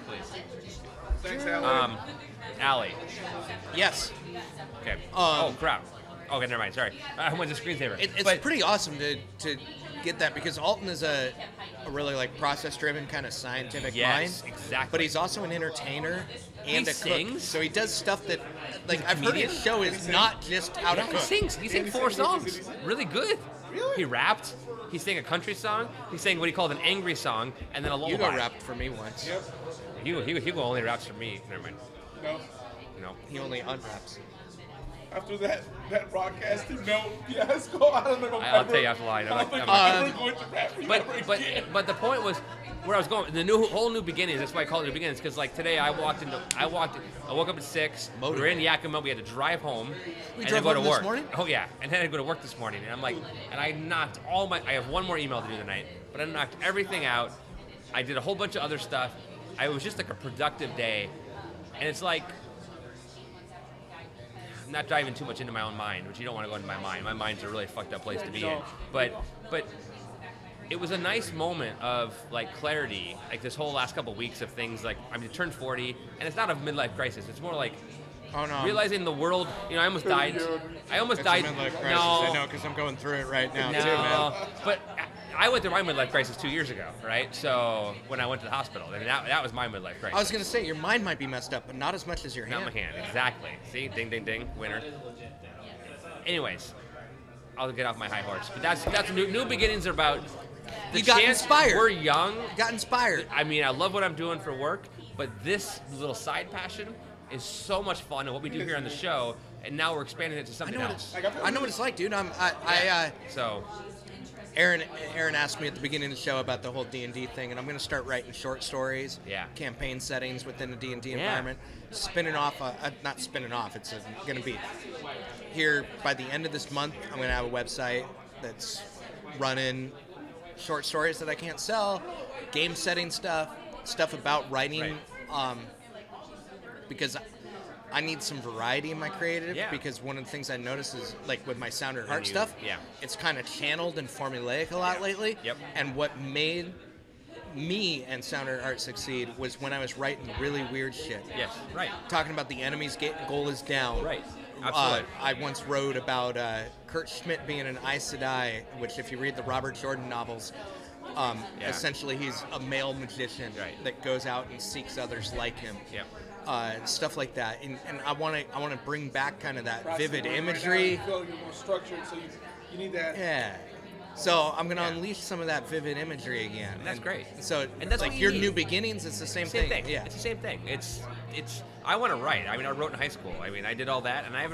please. Thanks, Alan. Allie. Yes. Okay. Oh, crap. Okay, never mind. Sorry. I went to screensaver. It's pretty awesome to get that because Alton is a really like process-driven kind of scientific mind. Exactly. But he's also an entertainer and He a sings. cook. So he does stuff that, like, I've heard comedian. his show is not just how to He cook. sings. He sang 4 songs. Really good. Really? He rapped. He sang a country song. He sang what he called an angry song, and then a lullaby. Hugo rapped for me once. Yep. Hugo only raps for me. Never mind. No. He only unwraps. After that broadcasting fiasco, I don't know. I'll tell you after the line. I don't think I'm ever going to rap But again. but the point was where I was going. The whole new beginnings. That's why I call it new beginnings. Because like today, I woke up at 6. We were in Yakima. We had to drive home. We and drove then go home to this work. morning? Oh yeah, and then I go to work this morning, and I'm like, and I knocked all my. I have one more email to do tonight, but I knocked everything out. I did a whole bunch of other stuff. It was just like a productive day, and it's like. I'm not diving too much into my own mind, which you don't want to go into my mind. My mind's a really fucked up place to be in. But it was a nice moment of like clarity, like this whole last couple of weeks of things like I turned 40, and it's not a midlife crisis. It's more like realizing the world. You know, I almost died. I almost died. It's a midlife crisis. No, I know because I'm going through it right now too, no, man. but I went through my midlife crisis 2 years ago, right? So when I went to the hospital, I mean, that was my midlife crisis. I was gonna say your mind might be messed up, but not as much as your hand. Not my hand, exactly. See, ding, ding, ding, winner. Anyways, I'll get off my high horse. But that's new beginnings are about. The You got chance inspired. We're young. Got inspired. I mean, I love what I'm doing for work, but this little side passion is so much fun, and what we do here on the show, and now we're expanding it to something else. I know what it's like, dude. So. Erin asked me at the beginning of the show about the whole D&D thing, and I'm going to start writing short stories, campaign settings within the D&D environment, spinning off, not spinning off, it's going to be here by the end of this month. I'm going to have a website that's running short stories that I can't sell, game setting stuff about writing, because I need some variety in my creative because one of the things I noticed is like with my Sound or Heart stuff, it's kind of channeled and formulaic a lot lately. Yep. And what made me and Sound or Heart succeed was when I was writing really weird shit. Yes, right. Talking about the enemy's goal is down. Right. Absolutely. I once wrote about Kurt Schmidt being an Aes Sedai, which if you read the Robert Jordan novels, essentially he's a male magician that goes out and seeks others like him. Yep. Stuff like that, and I want to bring back kind of that vivid imagery. Right now, you feel you're more structured, so you need that. Yeah. So I'm gonna unleash some of that vivid imagery again. And that's great. So and that's like what your need. new beginnings, it's the same thing. Yeah. It's the same thing. It's. I want to write. I mean, I wrote in high school. I mean, I did all that, and I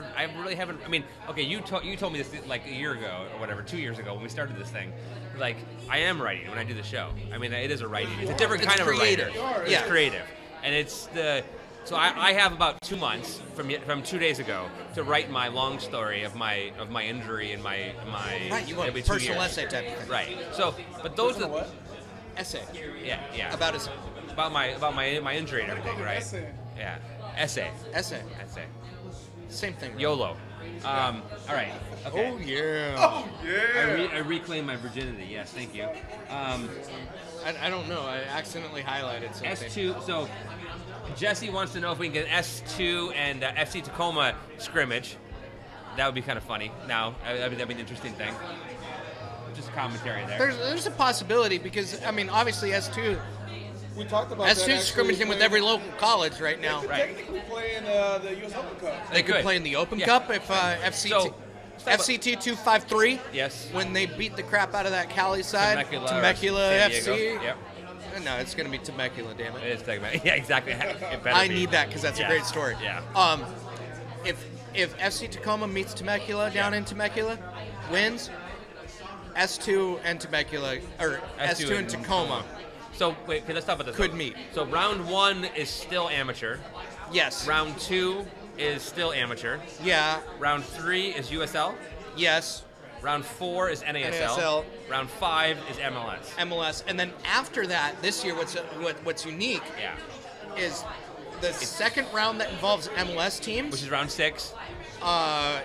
really haven't. I mean, okay, you told me this like a year ago or whatever, 2 years ago when we started this thing. Like, I am writing when I do the show. I mean, it is a writing. It's a different kind of creative. a writer. It's creative, and it's the. So I have about 2 months from 2 days ago to write my long story of my injury and my Right, you want every a 2 personal years. essay type of thing. Right. So, but those are What? Essay. yeah About my injury and everything, right? Essay. Yeah. Essay. essay. Essay. Same thing. Right? YOLO. All right. Okay. Oh yeah. Oh yeah. I reclaim my virginity. Yes, thank you. I don't know. I accidentally highlighted something. S2. So Jesse wants to know if we can get an S2 and FC Tacoma scrimmage. That would be kind of funny. Now, that'd be an interesting thing. Just commentary there. There's a possibility because I mean, obviously S2. We talked about S2 that. is scrimmaging with every local college right now. They could technically play in the U.S. Open Cup. They could play in the Open Cup if FCT 253. Yes. When they beat the crap out of that Cali side, Temecula FC. Yep. No, it's going to be Temecula, damn it. It is Temecula. Yeah, exactly. I need that because that's a great story. Yeah. If FC Tacoma meets Temecula down in Temecula, wins, S2 and Temecula, or S2 and Tacoma. So, wait, let's talk about this. Could meet. So, round 1 is still amateur. Yes. Round 2 is still amateur. Yeah. Round 3 is USL. Yes. Round 4 is NASL. Round 5 is MLS. MLS. And then after that, this year, what's unique is the second round that involves MLS teams. Which is round 6.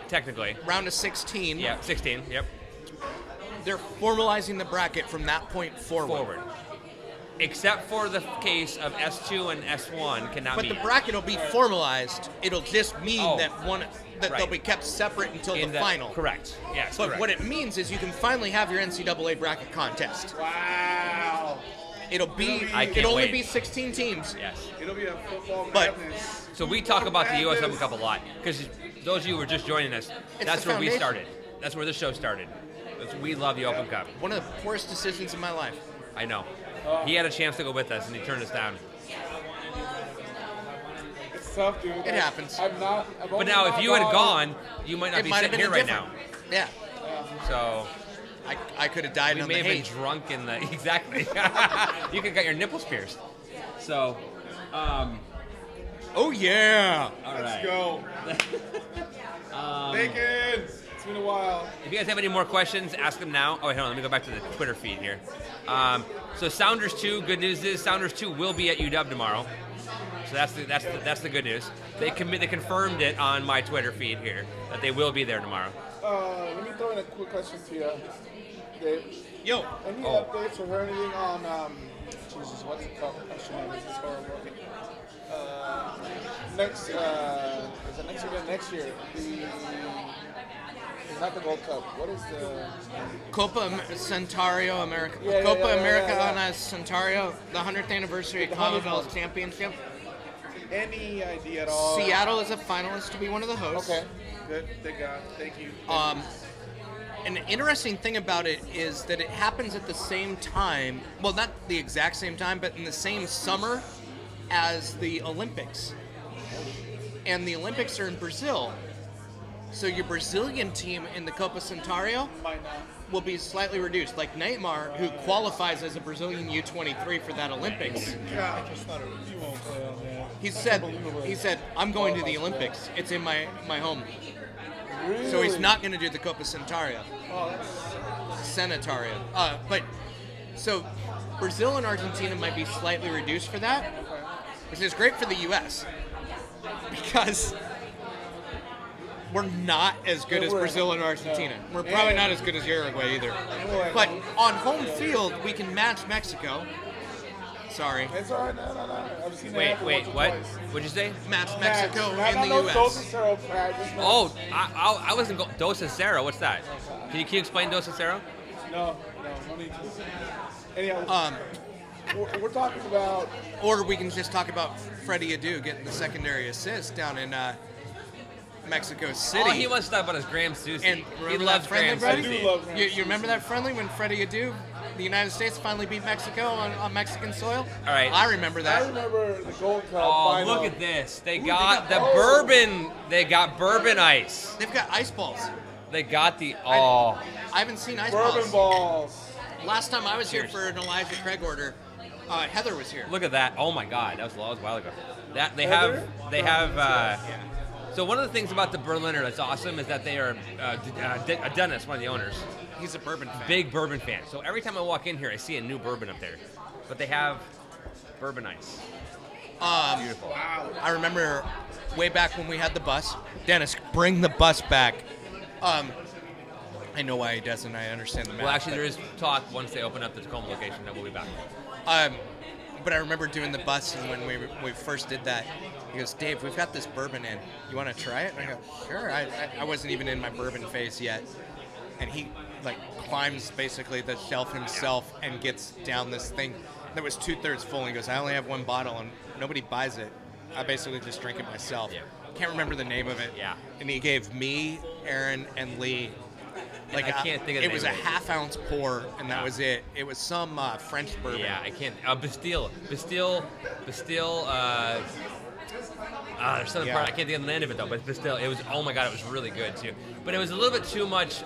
Technically. Round of 16. Yeah, 16. Yep. They're formalizing the bracket from that point forward. Except for the case of S2 and S1 cannot meet. But the bracket will be formalized. It'll just mean that they'll be kept separate until the final. Correct. Yes. But what it means is you can finally have your NCAA bracket contest. Wow. It'll only be 16 teams. Yes. It'll be a football madness. So we talk about the U.S. Open Cup a lot because those of you who are just joining us, that's where we started. That's where this show started. We love the Open Cup. One of the poorest decisions of my life. I know. He had a chance to go with us, and he turned us down. It's tough, dude. It happens. But now, if you had gone, you might not be sitting here right now. Yeah. So I could have died on the hate. We may have been drunk in the... Exactly. You could have got your nipples pierced. So... oh, yeah. All Let's right. go. Bacon. It's been a while. If you guys have any more questions, ask them now. Oh, wait, hold on. Let me go back to the Twitter feed here. So Sounders 2, good news is Sounders 2 will be at UW tomorrow. So that's the good news. They confirmed it on my Twitter feed here that they will be there tomorrow. Let me throw in a quick question to you, Dave. Yo. Any updates or heard anything on Jesus? What's it called? This is horrible. Next, is it next year? It's not the Gold Cup. What is the Copa Centario America? Copa Americana Centario, the 100th anniversary of Commonwealth Championship. Any idea at all? Seattle is a finalist to be one of the hosts. Okay, good. Thank you. An interesting thing about it is that it happens at the same time. Well, not the exact same time, but in the same summer as the Olympics. And the Olympics are in Brazil. So your Brazilian team in the Copa Centario will be slightly reduced. Like Neymar, who qualifies as a Brazilian U23 for that Olympics. He said, I'm going to the Olympics. It's in my home. Really? So he's not going to do the Copa Centario. Centario. But so Brazil and Argentina might be slightly reduced for that, which is great for the U.S. because we're not as good as Brazil and Argentina. We're probably not as good as Uruguay either. But on home field, we can match Mexico. Sorry. It's all right. No. I've seen wait, what? What'd you say? Match Mexico in the U.S. I wasn't going... Dos Cero, what's that? Can you explain Dos Cero? No need to. Anyhow, we're talking about... Or we can just talk about Freddie Adu getting the secondary assist down in Mexico City. Oh, he wants to talk about his Graham Susie. And he loves Graham Susie. You remember that friendly when Freddie Adu, the United States, finally beat Mexico on Mexican soil? All right. I remember that. I remember the Gold Cup final. Look at this. They got the bourbon. They got bourbon ice. They've got ice balls. They got the... I haven't seen ice balls. Bourbon balls. Last time I was here for an Elijah Craig order, Heather was here. Look at that. Oh my God. That was a while ago. They have... So one of the things about the Berliner that's awesome is that they are, Dennis, one of the owners. He's a bourbon fan. Big bourbon fan. So every time I walk in here, I see a new bourbon up there. But they have bourbon ice. Beautiful. I remember way back when we had the bus. Dennis, bring the bus back. I know why he doesn't. I understand the math. Well, actually, there is talk once they open up the Tacoma location that we'll be back. But I remember doing the bus, and when we first did that, he goes, Dave, we've got this bourbon in. You want to try it? And I go, sure. I wasn't even in my bourbon phase yet. And he, like, climbs basically the shelf himself and gets down this thing that was 2/3 full. And he goes, I only have one bottle, and nobody buys it. I basically just drink it myself. Yeah. Can't remember the name of it. Yeah. And he gave me, Erin, and Lee, like I can't think of the it was a name of it. half-ounce pour, and that was it. It was some French bourbon. Yeah, I can't. Bastille. There's something part, I can't think of the name of it though, but Bastille. It was, oh my god, it was really good too. But it was a little bit too much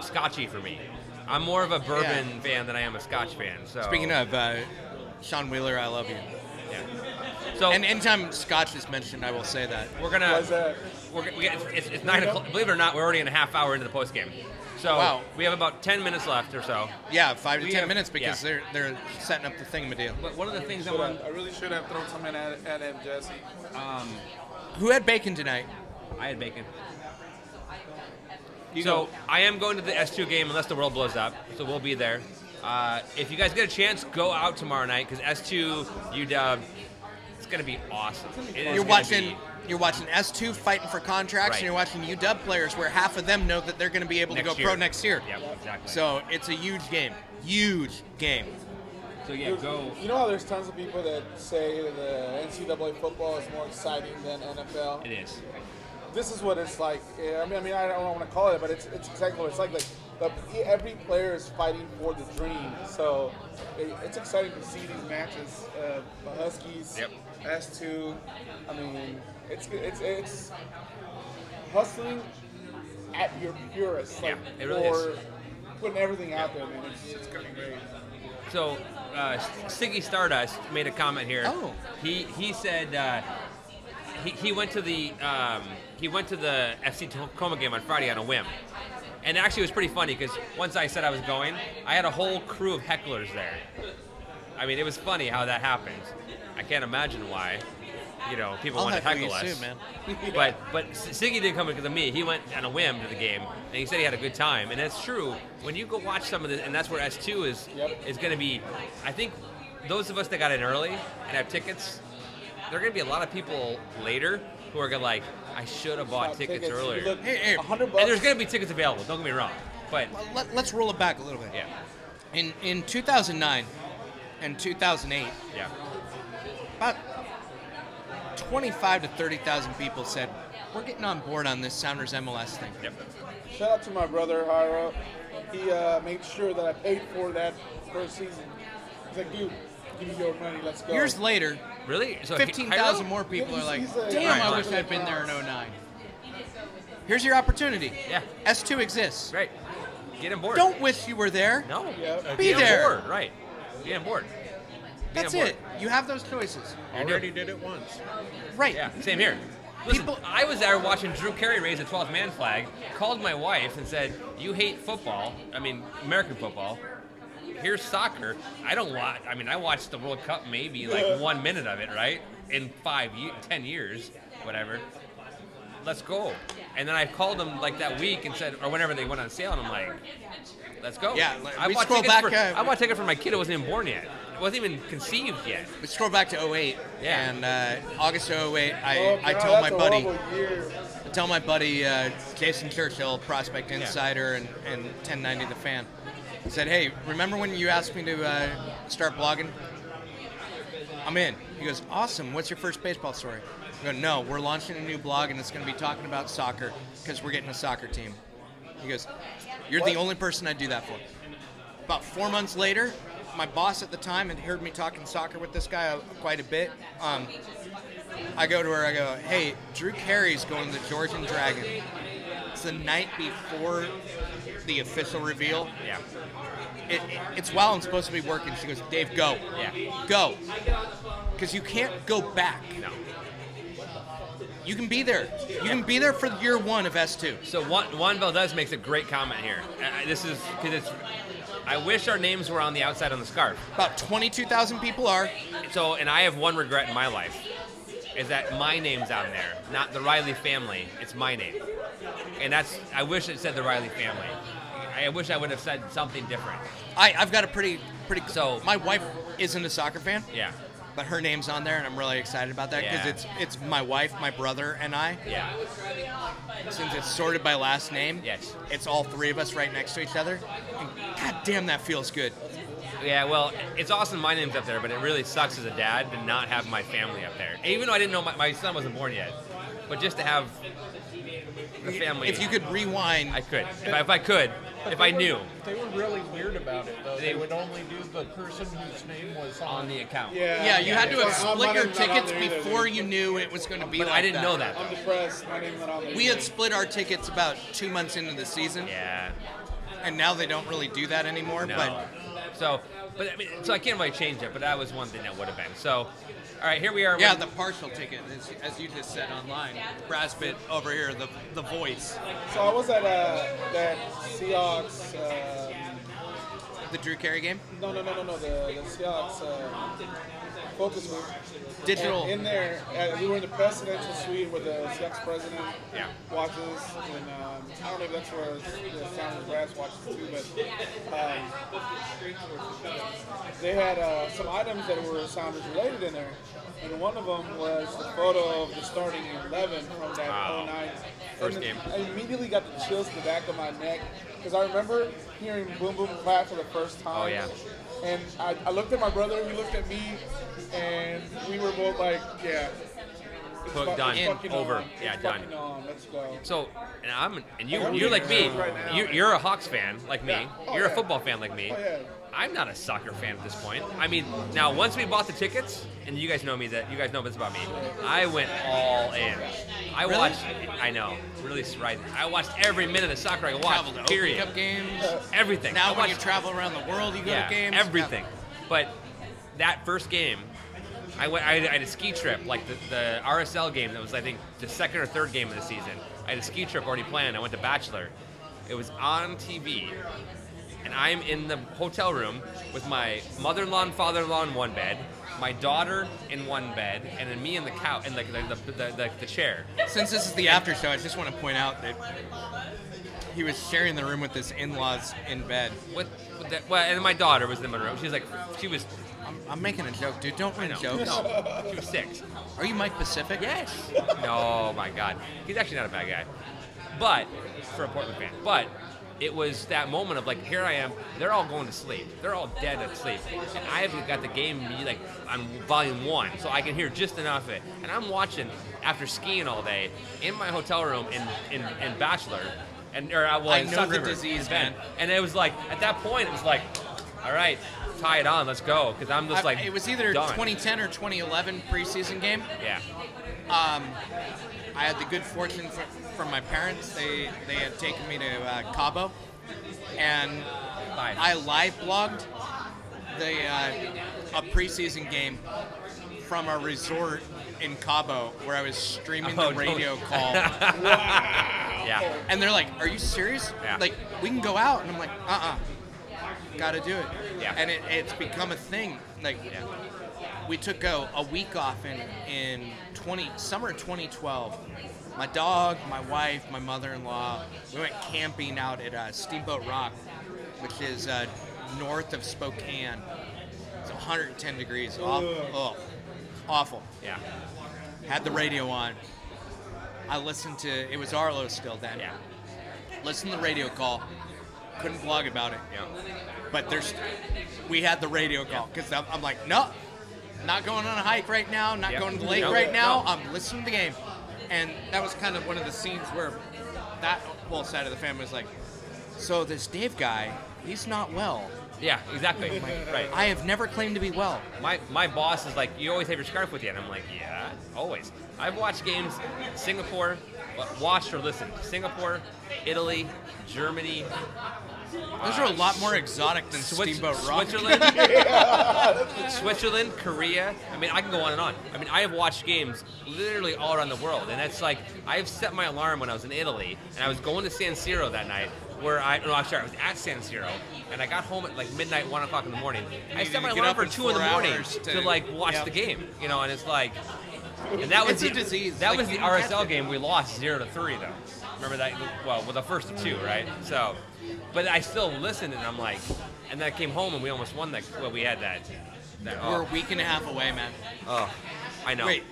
scotchy for me. I'm more of a bourbon fan than I am a Scotch fan. So Speaking of Sean Wheeler, I love you. yeah. So And anytime Scotch is mentioned, I will say that. we're gonna. Why's that? It's 9 o'clock. Believe it or not, we're already in a half hour into the post game. So Wow. we have about 10 minutes left or so. Yeah, 5 to We 10 have- minutes because yeah. they're setting up the thingamadeal. But one of the things I Should want. I really should have thrown something at him, Jesse. Who had bacon tonight? I had bacon. So I am going to the S2 game unless the world blows up. So we'll be there. If you guys get a chance, go out tomorrow night because S2 UW, it's going to be awesome. It is You're gonna watching S2 fighting for contracts, Right. and you're watching UW players where half of them know that they're going to be able to Next go year. pro next year. Yeah, exactly. So it's a huge game. Huge game. So yeah, go. You know how there's tons of people that say the NCAA football is more exciting than NFL? It is. This is what it's like. Yeah, I mean, I don't want to call it, but it's exactly what it's like. Every player is fighting for the dream. So it's exciting to see these matches. The Huskies, Yep. S2. I mean, it's hustling at your purest. Like, Yeah, it really is. for putting everything out there, man. It's gonna be great. So Siggy Stardust made a comment here. Oh. He said he went to the FC Tacoma game on Friday on a whim. And actually, it was pretty funny because once I said I was going, I had a whole crew of hecklers there. I mean, it was funny how that happened. I can't imagine why. People I'll want to heckle heckle you us. soon, man. But Siggy didn't come because of me. He went on a whim to the game, and he said he had a good time. And that's true. When you go watch some of this, and that's where S2 is going to be. I think those of us that got in early and have tickets, there are going to be a lot of people later who are going to like, I should have bought tickets earlier. Look, Hey, $100. And there's going to be tickets available. Don't get me wrong. But Let's roll it back a little bit. yeah, In 2009 and 2008, yeah. about 25 to 30,000 people said, we're getting on board on this Sounders MLS thing. Yep. Shout out to my brother, Hiro. He made sure that I paid for that first season. He's like, dude, give me your money, let's go. Years later, Really? So 15,000 Hiro? more people are like, He's a- damn, Right, I right. wish I'd been there in 09. Here's your opportunity. Yeah. S2 exists. Right. Get on board. Don't wish you were there. No. Yeah. Be Get there. on board. Right. Get on board. Get That's on board. it. You have those choices. Already did it once. Right. Yeah, same here. Listen, People- I was there watching Drew Carey raise the 12th man flag, called my wife and said, you hate football, American football. Here's soccer. I watched the World Cup maybe like 1 minute of it, right? In 10 years, whatever. Let's go. And then I called them like that week and said, or whenever they went on sale, and I'm like, let's go. Yeah, I we bought scroll tickets back, I bought tickets for my kid who wasn't even born yet. It wasn't even conceived yet. We scroll back to 08. Yeah. And August of 08, I God, told my that's a buddy, horrible year. Jason Churchill, Prospect Insider and 1090 The Fan, he said, hey, remember when you asked me to start blogging? I'm in. He goes, awesome. What's your first baseball story? I go, no, we're launching a new blog and it's going to be talking about soccer because we're getting a soccer team. He goes, you're the only person I'd do that for. About 4 months later, my boss at the time had heard me talking soccer with this guy quite a bit. I go to her, I go, hey, Drew Carey's going to the Georgian Dragon. It's the night before the official reveal. Yeah. It's while I'm supposed to be working. She goes, Dave, go. Yeah. Go. Because you can't go back. No. You can be there. You can be there for year one of S2. So Juan Valdez makes a great comment here. This is because I wish our names were on the outside on the scarf. About 22,000 people are. So, and I have one regret in my life. is that my name's on there, not the Riley family. It's my name, and I wish it said the Riley family. I wish I would have said something different. I've got a pretty. So my wife isn't a soccer fan. Yeah. But her name's on there, and I'm really excited about that because it's my wife, my brother, and I. Yeah. Since it's sorted by last name, yes, it's all three of us right next to each other. And God damn, that feels good. Yeah, well, it's awesome my name's up there, but it really sucks as a dad to not have my family up there. Even though I didn't know my son wasn't born yet, but just to have the family. If you could rewind, I could. If I could. If I knew. They were really weird about it, though. They would only do the person whose name was on the account. Yeah, you had to have split your tickets before you knew it was going to be but like I didn't know that. I'm depressed. My name's not on there. We had split our tickets about 2 months into the season. Yeah. And now they don't really do that anymore. No. So I can't really change it, but that was one thing that would have been. So, all right, here we are. Yeah, the partial ticket, as you just said online. Brassbit over here, the voice. So I was at that Seahawks. The Drew Carey game? No. The Seahawks focus group. Digital. And in there, we were in the presidential suite where the Seahawks president watches, and I don't know if that's where the Sounders Brass watches too, but they had some items that were Sounders related in there, and one of them was the photo of the starting 11 from that 09. First game. I immediately got the chills to the back of my neck because I remember hearing Boom Boom Clap for the first time. Oh, yeah. And I looked at my brother, he looked at me, and we were both like, yeah. Done. Over. On. Yeah, it's done. On. Let's go. So, and you're like me. You're a Hawks fan like me. Oh, you're a yeah. football fan like me. Oh, yeah. I'm not a soccer fan at this point. I mean, now once we bought the tickets, and you guys know this about me, I went all in. I watched. I know, really right. I watched every minute of soccer I watched. To Period. Open Cup games. Everything. Now when you travel around the world, you go to games. Everything. But that first game, I had a ski trip, like the RSL game that was, I think, the second or third game of the season. I had a ski trip already planned. I went to Bachelor. It was on TV, and I'm in the hotel room with my mother-in-law and father-in-law in one bed, my daughter in one bed, and then me in the couch, and the chair. Since this is the after show, I just want to point out that he was sharing the room with his in-laws in bed. And my daughter was in the room. She was. I'm making a joke, dude. Don't make jokes. No, she was 6. Are you Mike Pacific? Yes. No, my God. He's actually not a bad guy. But, for a Portland fan. But, it was that moment of like, here I am, they're all going to sleep. They're all dead at sleep. And I have got the game like on volume 1, so I can hear just enough of it. And I'm watching, after skiing all day, in my hotel room in Bachelor. I know the disease, man. And it was like, at that point, it was like, all right, tie it on, let's go. Because I'm just like, it was either done. 2010 or 2011 preseason game. Yeah. I had the good fortune from my parents. They had taken me to Cabo, and I live blogged a preseason game from a resort in Cabo where I was streaming the radio call. Wow. Yeah. And they're like, "Are you serious? Yeah. Like, we can go out?" And I'm like, "Gotta do it." Yeah. And it's become a thing. Like, we took a week off in summer 2012. My dog, my wife, my mother-in-law, we went camping out at Steamboat Rock, which is north of Spokane. It's 110 degrees. Awful. Yeah. Had the radio on. I listened to, it was Arlo still then. Yeah. Listened to the radio call. Couldn't blog about it. Yeah. But we had the radio call because I'm like, no, not going on a hike right now, not going to the lake right now. I'm listening to the game. And that was kind of one of the scenes where that whole side of the family was like, so this Dave guy, he's not well. Yeah, exactly. Right. I have never claimed to be well. My boss is like, you always have your scarf with you. And I'm like, yeah, always. I've watched games Singapore, watched or listened. Singapore, Italy, Germany. Those are a lot more exotic than Steamboat Rock. Switzerland, Korea. I mean, I can go on and on. I mean, I have watched games literally all around the world. And that's like, I have set my alarm when I was in Italy. And I was going to San Siro that night. I was at San Siro, and I got home at like midnight, 1 o'clock in the morning. I set my alarm for 2 in the morning to like watch the game, and it's like, And that was It's a disease. That Like, was you the don't catch RSL it. game. We lost 0-3 though. Remember that? Well, the first of two, right? So, but I still listened, and I'm like, and then I came home and we almost won that. Well, we had that. We're a week and a half away, man. Oh, I know. Wait,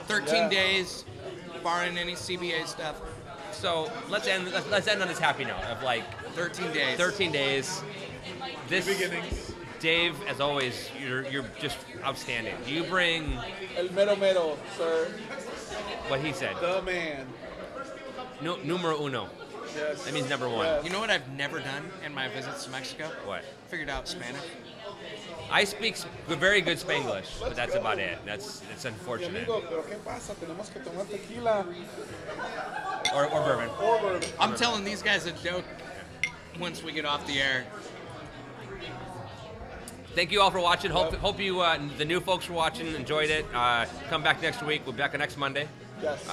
13 days, barring any CBA stuff. So let's end on this happy note of like 13 days. 13 days. This beginnings. Dave, as always, you're just outstanding. You bring El mero mero, sir. what he said. The man. Numero uno. Yes. That means number one. Yes. You know what I've never done in my visits to Mexico? What? Figured out Spanish. I speak very good Spanglish, but that's about it. It's Mi unfortunate. amigo, pero ¿qué pasa? Tenemos que tomar tequila. Or bourbon. Or bourbon. I'm telling these guys a joke once we get off the air. Thank you all for watching. Hope you, the new folks for watching, enjoyed it. Come back next week. We'll be back on next Monday. Yes.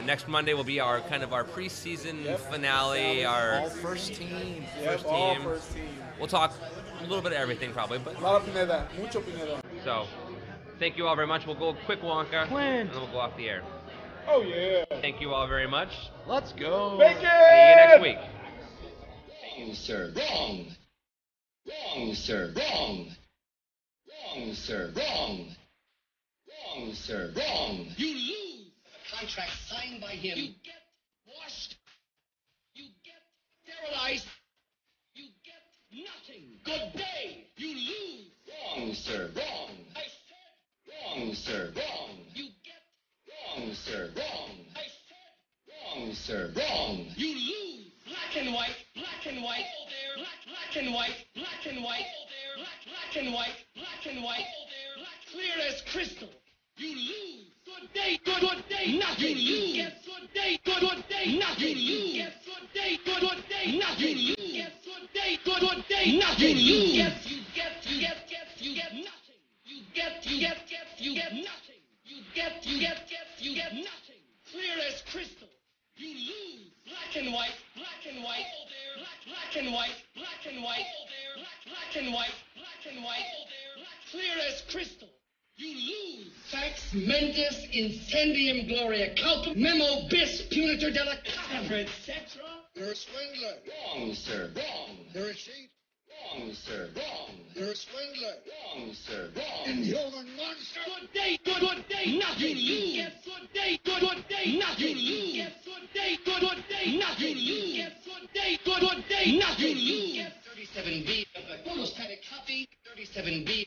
Next Monday will be our preseason finale. Our All first team. Yep, first all team. first team. We'll talk a little bit of everything probably, but A lot of Pineda. Mucho Pineda. so thank you all very much. We'll go quick Wonka, and then we'll go off the air. Oh, yeah. Thank you all very much. Let's go. Bacon! See you next week. Wrong, sir. Wrong. Wrong, sir. Wrong. Wrong, sir. Wrong. Wrong, sir. Wrong. You lose. A contract signed by him. You get washed. You get sterilized. You get nothing. Good day. You lose. Wrong, sir. Wrong. I said wrong, sir. Wrong. You get wrong, sir. Wrong. I said wrong, sir. Wrong. You lose. Black and white. Black and white. All there. Black and white. Black and white. All there. Black and white. Black and white. All there. Clear as crystal. You lose. Good day. Good day. Nothing. You lose. Get good day. Good day. Nothing. You lose. Get good day. Good day. Nothing. You lose. Get good day. Good day. Nothing. You lose. You get nothing. You get nothing. You get nothing. Clear as crystal. You lose. Black and white. Black and white. All there. Black and white. Black and white. All there. Black and white. Black and white. All there. Clear as crystal. You lose. Fax mentis incendium gloria culpum memo bis punitor della capra, etc. You're a swindler. Wrong, sir. Wrong. You're a cheat. Wrong, sir. Wrong. You're a swindler. Wrong, sir. Wrong. Inhuman monster. Good day. Good day. Nothing. You lose. Get good day. Good day. Nothing. You lose. Get good day. Good day. Nothing. You lose. Get good day. Good day. Nothing. You lose. Get 37B of the photostatic copy. 37B.